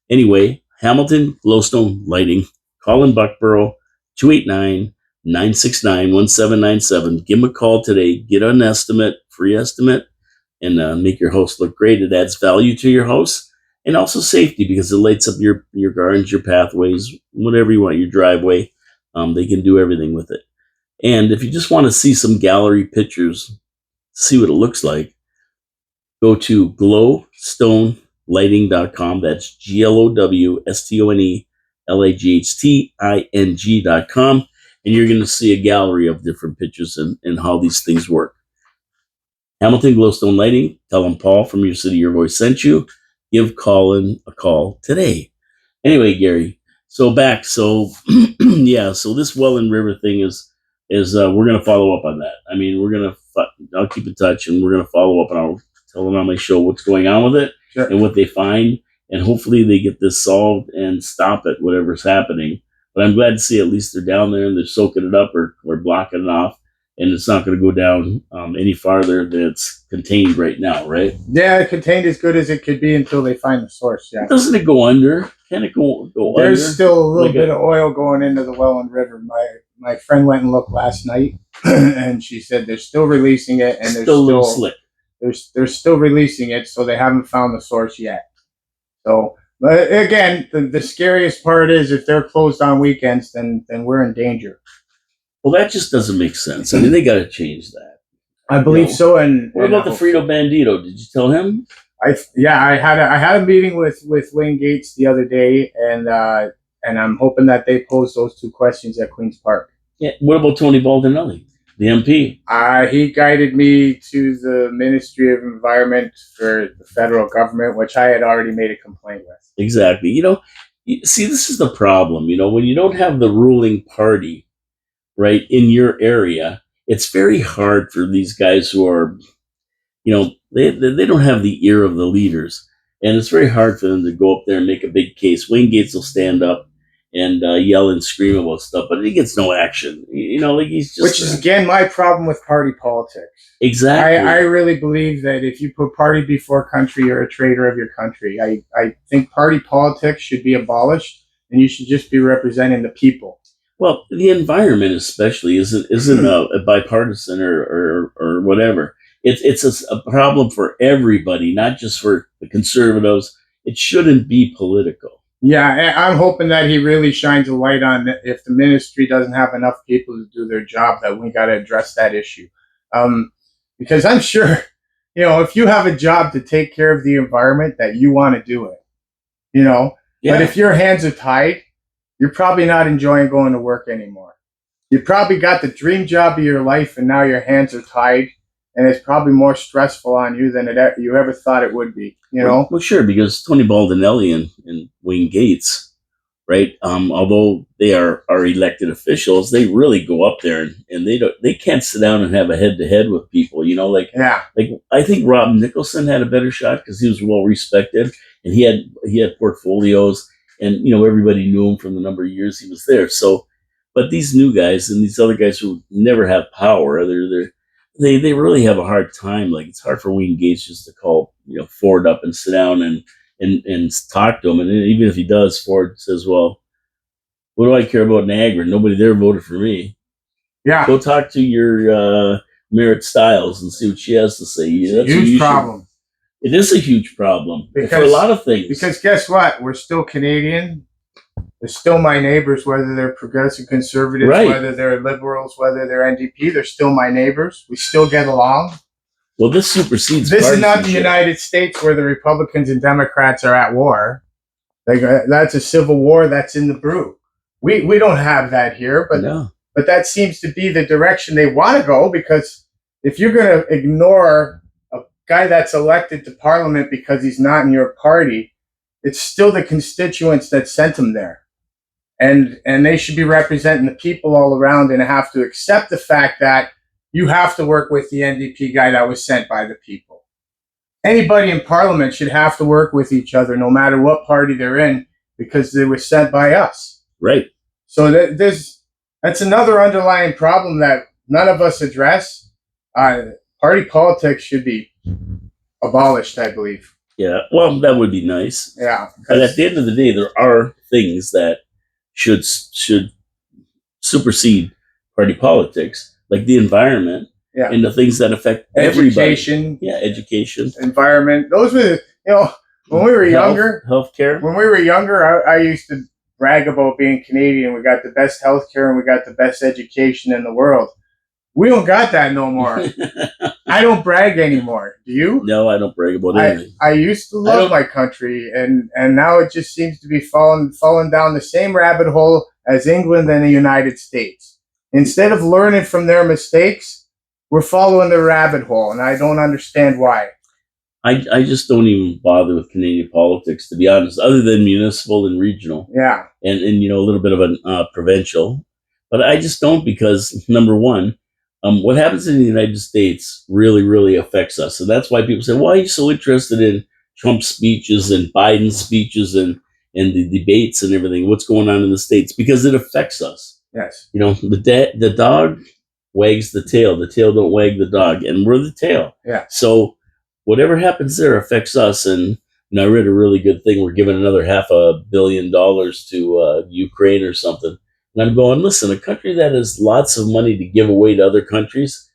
Anyway, Hamilton Glowstone Lighting, Colin Buckborough, 289-969-1797. Give them a call today. Get an estimate, free estimate, and make your house look great. It adds value to your house, and also safety, because it lights up your gardens, your pathways, whatever you want, your driveway. They can do everything with it. And if you just want to see some gallery pictures, see what it looks like, go to glowstonelighting.com. That's glowstonelighting.com. And you're going to see a gallery of different pictures and how these things work. Hamilton Glowstone Lighting. Tell them Paul from Your City, Your Voice sent you. Give Colin a call today. Anyway, Gary, so yeah, so this Welland River thing is we're going to follow up on that. I mean, I'll keep in touch, and we're going to follow up, and I'll tell them on my show what's going on with it. Sure. And what they find, and hopefully they get this solved and stop it, whatever's happening. But I'm glad to see at least they're down there and they're soaking it up, or blocking it off. And it's not going to go down any farther than it's contained right now, right? Yeah, contained as good as it could be until they find the source. Yeah. Doesn't it go under? Can it go There's under? Still a little bit of oil going into the Welland River. My friend went and looked last night, and she said they're still releasing it, and they're still slick. They're still releasing it, so they haven't found the source yet. So, but again, the scariest part is if they're closed on weekends, then we're in danger. Well, that just doesn't make sense. I mean, they got to change that. I believe so. And what about the Frito Bandito? Did you tell him? I had a meeting with Wayne Gates the other day, and I'm hoping that they pose those two questions at Queen's Park. Yeah. What about Tony Baldinelli, the MP? He guided me to the Ministry of Environment for the federal government, which I had already made a complaint with. Exactly. See, this is the problem. When you don't have the ruling party, right, in your area, it's very hard for these guys who are, they don't have the ear of the leaders, and it's very hard for them to go up there and make a big case. Wayne Gates will stand up and yell and scream about stuff, but he gets no action. He's just, which is again my problem with party politics. Exactly. I really believe that if you put party before country, you're a traitor of your country. I think party politics should be abolished, and you should just be representing the people. Well, the environment especially isn't a bipartisan or whatever. It's a problem for everybody, not just for the conservatives. It shouldn't be political. Yeah, I'm hoping that he really shines a light on if the ministry doesn't have enough people to do their job, that we got to address that issue. Um, because I'm sure, if you have a job to take care of the environment, that you want to do it, you know. But Yeah. if your hands are tied, you're probably not enjoying going to work anymore. You probably got the dream job of your life, and now your hands are tied, and it's probably more stressful on you than you ever thought it would be. Well, sure, because Tony Baldinelli and Wayne Gates, right? Although they are elected officials, they really go up there and they can't sit down and have a head to head with people. Yeah, Like I think Rob Nicholson had a better shot because he was well respected and he had portfolios and everybody knew him from the number of years he was there. So, but these new guys and these other guys who never have power, they really have a hard time. Like it's hard for Wayne Gates just to call Ford up and sit down and talk to him. And even if he does, Ford says, "Well, what do I care about Niagara? Nobody there voted for me. yeah, Go talk to your Merritt Stiles and see what she has to say." Yeah, it's a huge problem. It is a huge problem for a Because lot of things. because guess what? We're still Canadian. They're still my neighbors, whether they're progressive conservatives, Right. whether they're liberals, whether they're NDP. They're still my neighbors. We still get along. Well, this supersedes. This is not the partisanship. United States where the Republicans and Democrats are at war. That's a civil war that's in the brew. We don't have that here, but No. but that seems to be the direction they want to go, because if you're going to ignore a guy that's elected to parliament because he's not in your party, it's still the constituents that sent him there. And they should be representing the people all around and have to accept the fact that you have to work with the NDP guy that was sent by the people. Anybody in parliament should have to work with each other no matter what party they're in, because they were sent by us. Right. So that's another underlying problem that none of us address. Party politics should be abolished, I believe. Yeah. Well, that would be nice. Yeah. But at the end of the day, there are things that should supersede party politics, like the environment and the things that affect everybody. Education. Yeah, education. Environment. Those were when we were younger. Healthcare. When we were younger, I used to brag about being Canadian. We got the best healthcare and we got the best education in the world. We don't got that no more. I don't brag anymore. Do you? No, I don't brag about anything. I used to love my country, and now it just seems to be falling down the same rabbit hole as England and the United States. Instead of learning from their mistakes, we're following the rabbit hole, and I don't understand why. I just don't even bother with Canadian politics, to be honest, other than municipal and regional. Yeah. And a little bit of a provincial. But I just don't, because, number one, what happens in the United States really, really affects us. And that's why people say, why are you so interested in Trump's speeches and Biden's speeches and the debates and everything? What's going on in the States? Because it affects us. Yes. The dog wags the tail don't wag the dog, and we're the tail. Yeah. So whatever happens there affects us. And I read a really good thing. We're giving another $500 million to Ukraine or something. And I'm going, listen, a country that has lots of money to give away to other countries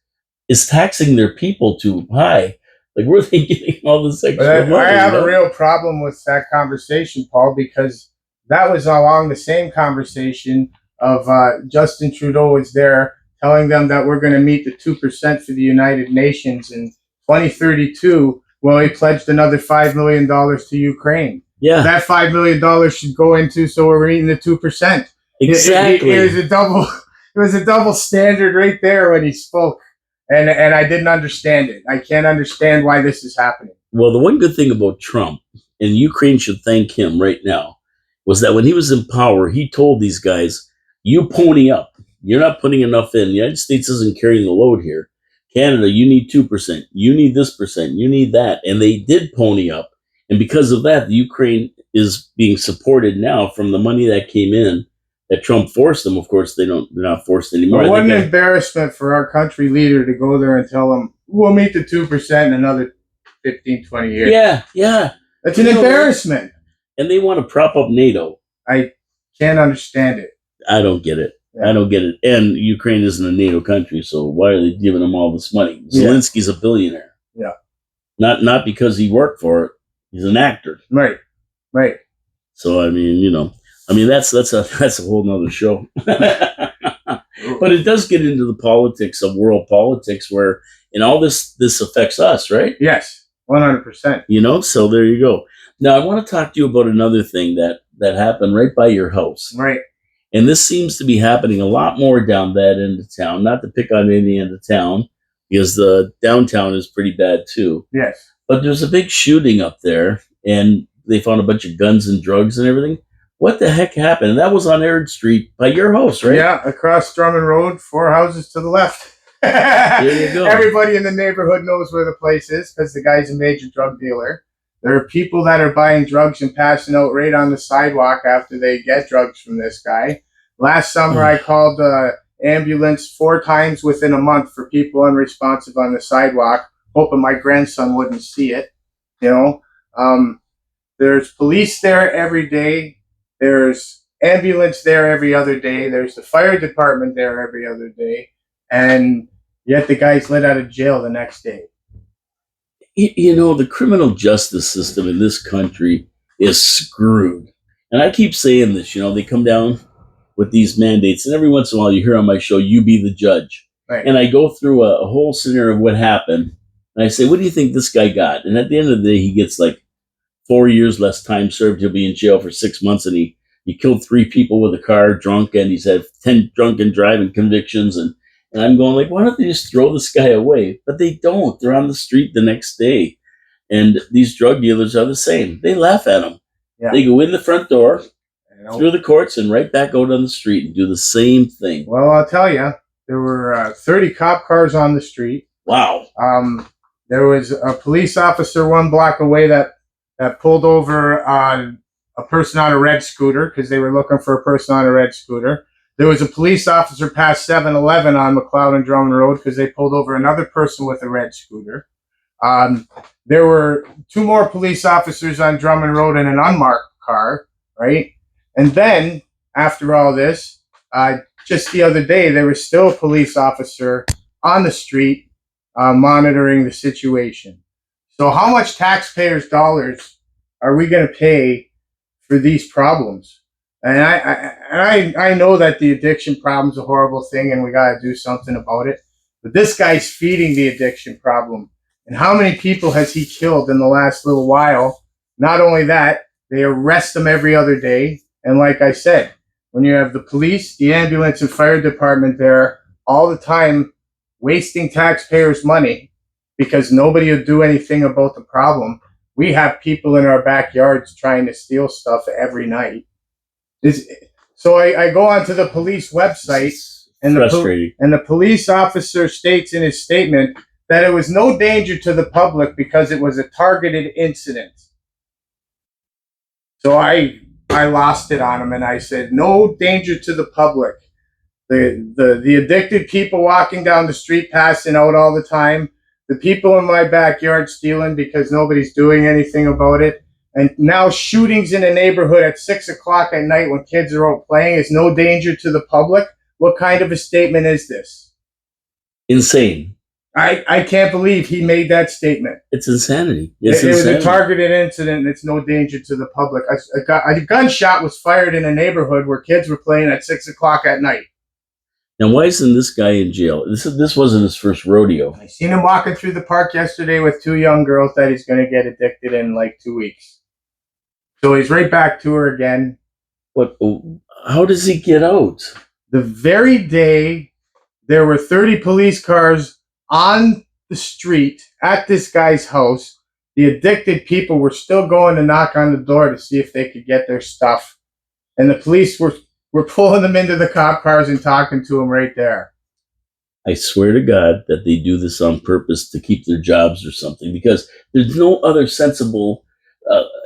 is taxing their people too high. Like, where are they getting all this extra money? I have a real problem with that conversation, Paul, because that was along the same conversation of Justin Trudeau was there telling them that we're going to meet the 2% for the United Nations in 2032. Well, he pledged another $5 million to Ukraine. Yeah. That $5 million should go into, so we're meeting the 2%. Exactly. It was a double. It was a double standard right there when he spoke, and I didn't understand it. I can't understand why this is happening. Well, the one good thing about Trump, and Ukraine should thank him right now, was that when he was in power, he told these guys, "You pony up. You're not putting enough in. The United States isn't carrying the load here. Canada, you need 2%. You need this percent. You need that." And they did pony up, and because of that, the Ukraine is being supported now from the money that came in. That Trump forced them. Of course, they're not forced anymore. Well, what an embarrassment for our country leader to go there and tell them, we'll meet the 2% in another 15, 20 years. Yeah. That's an embarrassment. And they want to prop up NATO. I can't understand it. I don't get it. Yeah. I don't get it. And Ukraine isn't a NATO country, so why are they giving them all this money? Zelensky's a billionaire. Yeah. Not because he worked for it. He's an actor. Right. So I mean, that's a whole nother show. But it does get into the politics of world politics, where all this affects us, right? Yes, 100%. So there you go. Now I want to talk to you about another thing that happened right by your house. Right. And this seems to be happening a lot more down that end of town. Not to pick on any end of town, because the downtown is pretty bad too. Yes. But there's a big shooting up there, and they found a bunch of guns and drugs and everything. What the heck happened? And that was on Aird Street by your house, right? Yeah, across Drummond Road, 4 houses to the left. There you go. Everybody in the neighborhood knows where the place is because the guy's a major drug dealer. There are people that are buying drugs and passing out right on the sidewalk after they get drugs from this guy. Last summer, I called the ambulance 4 times within a month for people unresponsive on the sidewalk, hoping my grandson wouldn't see it. There's police there every day. There's ambulance there every other day. There's the fire department there every other day. And yet the guy's let out of jail the next day. The criminal justice system in this country is screwed. And I keep saying this, they come down with these mandates, and every once in a while you hear on my show, you be the judge. Right. And I go through a whole scenario of what happened, and I say, what do you think this guy got? And at the end of the day, he gets like 4 years less time served. He'll be in jail for 6 months, and he killed 3 people with a car drunk, and he's had 10 drunken driving convictions. And I'm going like, why don't they just throw this guy away? But they don't. They're on the street the next day. And these drug dealers are the same. They laugh at them. Yeah. They go in the front door, through the courts, and right back out on the street and do the same thing. Well, I'll tell you, there were 30 cop cars on the street. Wow. There was a police officer 1 block away that pulled over a person on a red scooter because they were looking for a person on a red scooter. There was a police officer past 7-Eleven on McLeod and Drummond Road because they pulled over another person with a red scooter. There were 2 more police officers on Drummond Road in an unmarked car, right? And then, after all this, just the other day, there was still a police officer on the street monitoring the situation. So how much taxpayers' dollars are we going to pay for these problems? And I know that the addiction problem is a horrible thing and we got to do something about it. But this guy's feeding the addiction problem. And how many people has he killed in the last little while? Not only that, they arrest them every other day. And like I said, when you have the police, the ambulance, and fire department there all the time wasting taxpayers' money because nobody will do anything about the problem, we have people in our backyards trying to steal stuff every night. So I go onto the police website, and the police officer states in his statement that it was no danger to the public because it was a targeted incident. So I lost it on him, and I said, no danger to the public. The addicted people walking down the street passing out all the time, the people in my backyard stealing because nobody's doing anything about it, and now shootings in a neighborhood at 6 o'clock at night when kids are out playing is no danger to the public. What kind of a statement is this? Insane. I can't believe he made that statement. It's insanity. It was a targeted incident, and it's no danger to the public. A gunshot was fired in a neighborhood where kids were playing at 6 o'clock at night. Now, why isn't this guy in jail? This wasn't his first rodeo. I seen him walking through the park yesterday with 2 young girls that he's going to get addicted in like 2 weeks. So he's right back to her again. What? How does he get out? The very day there were 30 police cars on the street at this guy's house, the addicted people were still going to knock on the door to see if they could get their stuff. And the police were pulling them into the cop cars and talking to them right there. I swear to God that they do this on purpose to keep their jobs or something, because there's no other sensible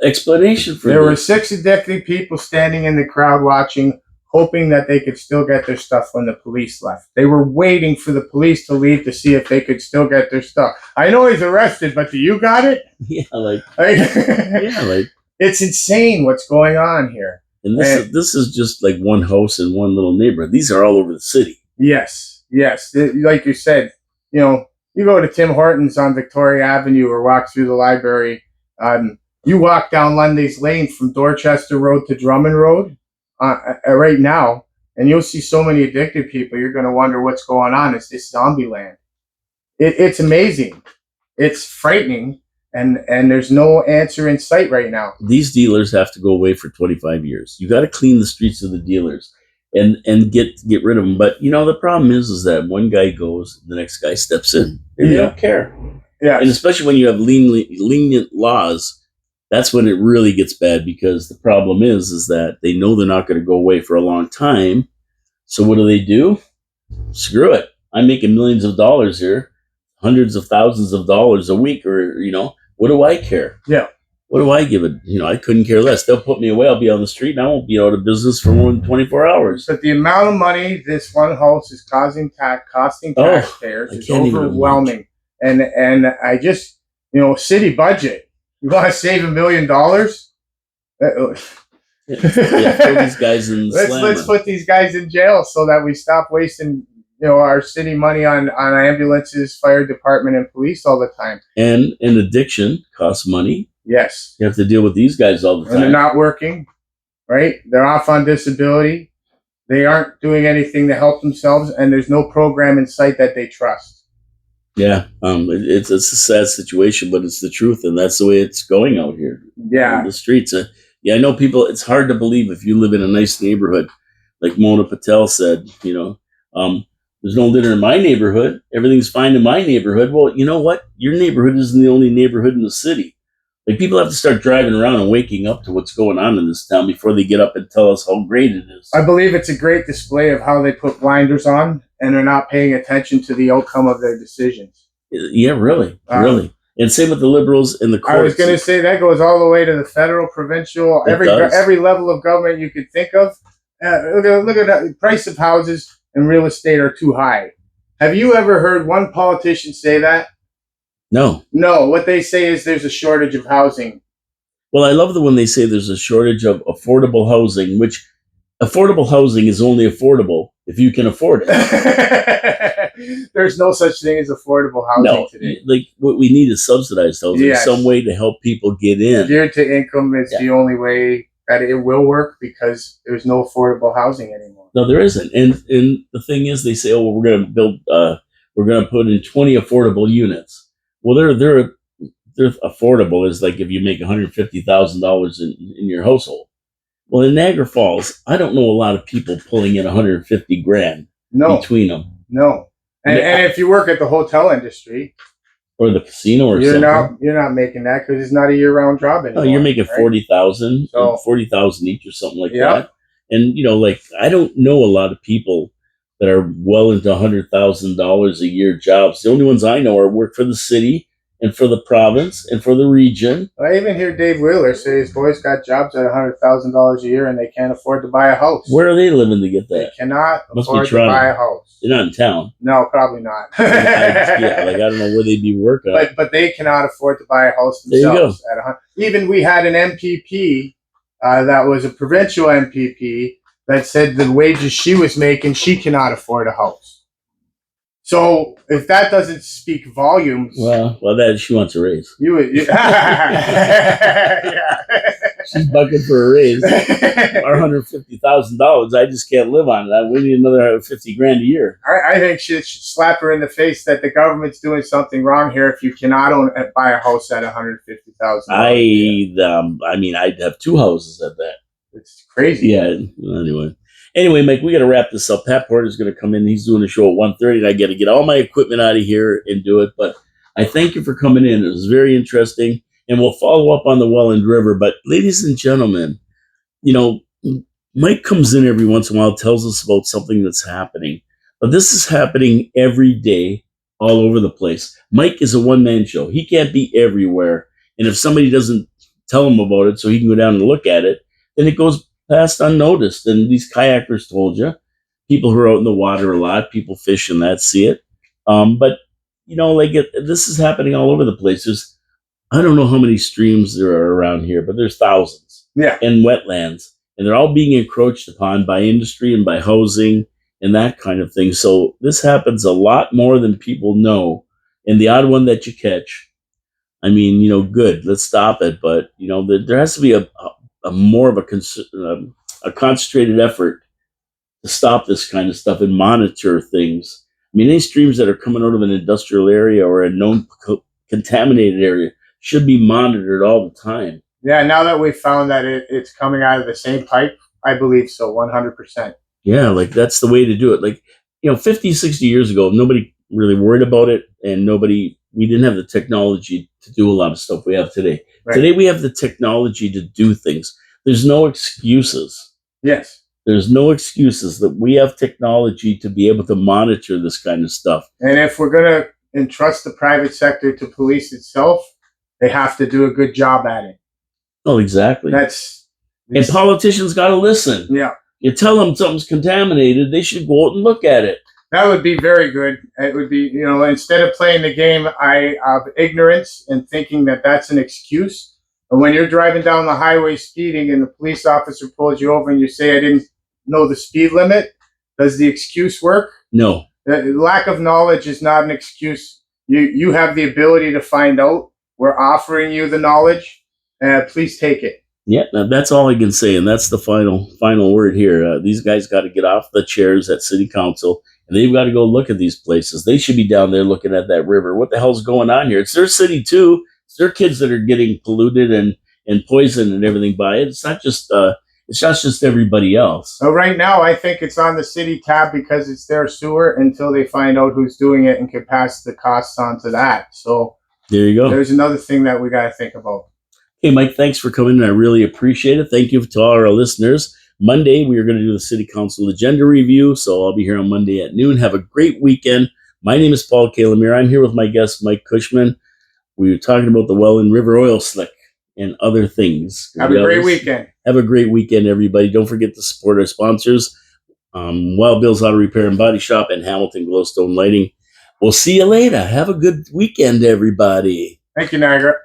explanation for There this. were 6 addicted people standing in the crowd watching, hoping that they could still get their stuff when the police left. They were waiting for the police to leave to see if they could still get their stuff. I know he's arrested, but do you got it? Yeah, it's insane what's going on here. And this is just like one house in one little neighborhood. These are all over the city. Yes. Like you said, you go to Tim Hortons on Victoria Avenue or walk through the library You walk down Lundy's Lane from Dorchester Road to Drummond Road right now, and you'll see so many addicted people. You're going to wonder what's going on. It's this zombie land. It's amazing. It's frightening, and there's no answer in sight right now. These dealers have to go away for 25 years. You got to clean the streets of the dealers and get rid of them. But the problem is that one guy goes, the next guy steps in, and they don't care. Yeah, and especially when you have lenient laws, that's when it really gets bad, because the problem is that they know they're not going to go away for a long time. So what do? Screw it. I'm making millions of dollars here, hundreds of thousands of dollars a week, or what do I care? Yeah. What do I give it? I couldn't care less. They'll put me away. I'll be on the street, and I won't be out of business for more than 24 hours. But the amount of money this one house is costing taxpayers is overwhelming. And I just, city budget. You want to save $1 million? Throw these guys in. Let's put these guys in jail so that we stop wasting our city money on ambulances, fire department, and police all the time. And addiction costs money. Yes. You have to deal with these guys all the time. And they're not working, right? They're off on disability. They aren't doing anything to help themselves, and there's no program in sight that they trust. Yeah, it's a sad situation, but it's the truth, and that's the way it's going out here. Yeah, in the streets. I know people. It's hard to believe if you live in a nice neighborhood, like Mona Patel said. There's no litter in my neighborhood. Everything's fine in my neighborhood. Well, you know what? Your neighborhood isn't the only neighborhood in the city. Like, people have to start driving around and waking up to what's going on in this town before they get up and tell us how great it is. I believe it's a great display of how they put blinders on and they're not paying attention to the outcome of their decisions. Yeah, really. And same with the Liberals and the courts. I was going to say that goes all the way to the federal, provincial, every level of government you could think of. Look at the price of houses and real estate are too high. Have you ever heard one politician say that? No. What they say is there's a shortage of housing. Well, I love when they say there's a shortage of affordable housing, which affordable housing is only affordable if you can afford it. There's no such thing as affordable housing today. Like, what we need is subsidized housing, some way to help people get in. Geared to income is the only way that it will work, because there's no affordable housing anymore. No, there isn't. And the thing is, they say, oh, well, we're going to build, we're going to put in 20 affordable units. Well, they're affordable is like if you make $150,000 in your household. Well, in Niagara Falls, I don't know a lot of people pulling in $150,000 between them. No, and if you work at the hotel industry or the casino or something, you're not making that, because it's not a year-round job anymore. No, you're making $40,000, $40,000 each or something like that. And I don't know a lot of people that are well into $100,000 a year jobs. The only ones I know work for the city and for the province and for the region. I even hear Dave Wheeler say his boys got jobs at $100,000 a year and they can't afford to buy a house. Where are they living to get that? They cannot afford to buy a house. They're not in town. No, probably not. I don't know where they'd be working. But they cannot afford to buy a house themselves. There you go. Even we had an MPP that was a provincial MPP that said the wages she was making, she cannot afford a house. So if that doesn't speak volumes, well, that she wants a raise. Yeah. She's bucking for a raise. Our $150,000, I just can't live on it. We need another $50,000 a year. I think she should slap her in the face that the government's doing something wrong here if you cannot buy a house at $150,000. I mean, I'd have two houses at that. It's crazy. Yeah. Anyway, Mike, we got to wrap this up. Pat Porter's going to come in. He's doing a show at 1:30, and I got to get all my equipment out of here and do it. But I thank you for coming in. It was very interesting, and we'll follow up on the Welland River. But ladies and gentlemen, Mike comes in every once in a while, tells us about something that's happening. But this is happening every day all over the place. Mike is a one-man show. He can't be everywhere. And if somebody doesn't tell him about it so he can go down and look at it, then it goes past unnoticed. And these kayakers told you, people who are out in the water a lot, people fish and that, see it. But this is happening all over the place. I don't know how many streams there are around here, but there's thousands. Yeah. And wetlands. And they're all being encroached upon by industry and by housing and that kind of thing. So this happens a lot more than people know. And the odd one that you catch, I mean, good. Let's stop it. But there has to be a more of a concentrated effort to stop this kind of stuff and monitor things. I mean, any streams that are coming out of an industrial area or a known contaminated area should be monitored all the time. Yeah, now that we've found that it's coming out of the same pipe, I believe so, 100%. Yeah, like that's the way to do it. Like, 50, 60 years ago, nobody really worried about it, and we didn't have the technology to do a lot of stuff we have today. Right. Today, we have the technology to do things. There's no excuses. Yes. There's no excuses that we have technology to be able to monitor this kind of stuff. And if we're going to entrust the private sector to police itself, they have to do a good job at it. Oh, exactly. And politicians got to listen. Yeah. You tell them something's contaminated, they should go out and look at it. That would be very good. It would be, instead of playing the game of ignorance and thinking that that's an excuse. And when you're driving down the highway speeding and the police officer pulls you over and you say, I didn't know the speed limit, does the excuse work? No. The lack of knowledge is not an excuse. You have the ability to find out. We're offering you the knowledge. Please take it. Yeah, that's all I can say, and that's the final word here. These guys got to get off the chairs at City Council, and they've got to go look at these places. They should be down there looking at that river. What the hell's going on here? It's their city too. It's their kids that are getting polluted and poisoned and everything by it. It's not just everybody else. So right now, I think it's on the city tab because it's their sewer until they find out who's doing it and can pass the costs on to that. So there you go. There's another thing that we got to think about. Hey, Mike, thanks for coming in. I really appreciate it. Thank you to all our listeners. Monday, we are going to do the City Council agenda review, so I'll be here on Monday at noon. Have a great weekend. My name is Paul Kalamir. I'm here with my guest, Mike Cushman. We were talking about the Welland River oil slick and other things. Have a great weekend. Have a great weekend, everybody. Don't forget to support our sponsors, Wild Bill's Auto Repair and Body Shop and Hamilton Glowstone Lighting. We'll see you later. Have a good weekend, everybody. Thank you, Niagara.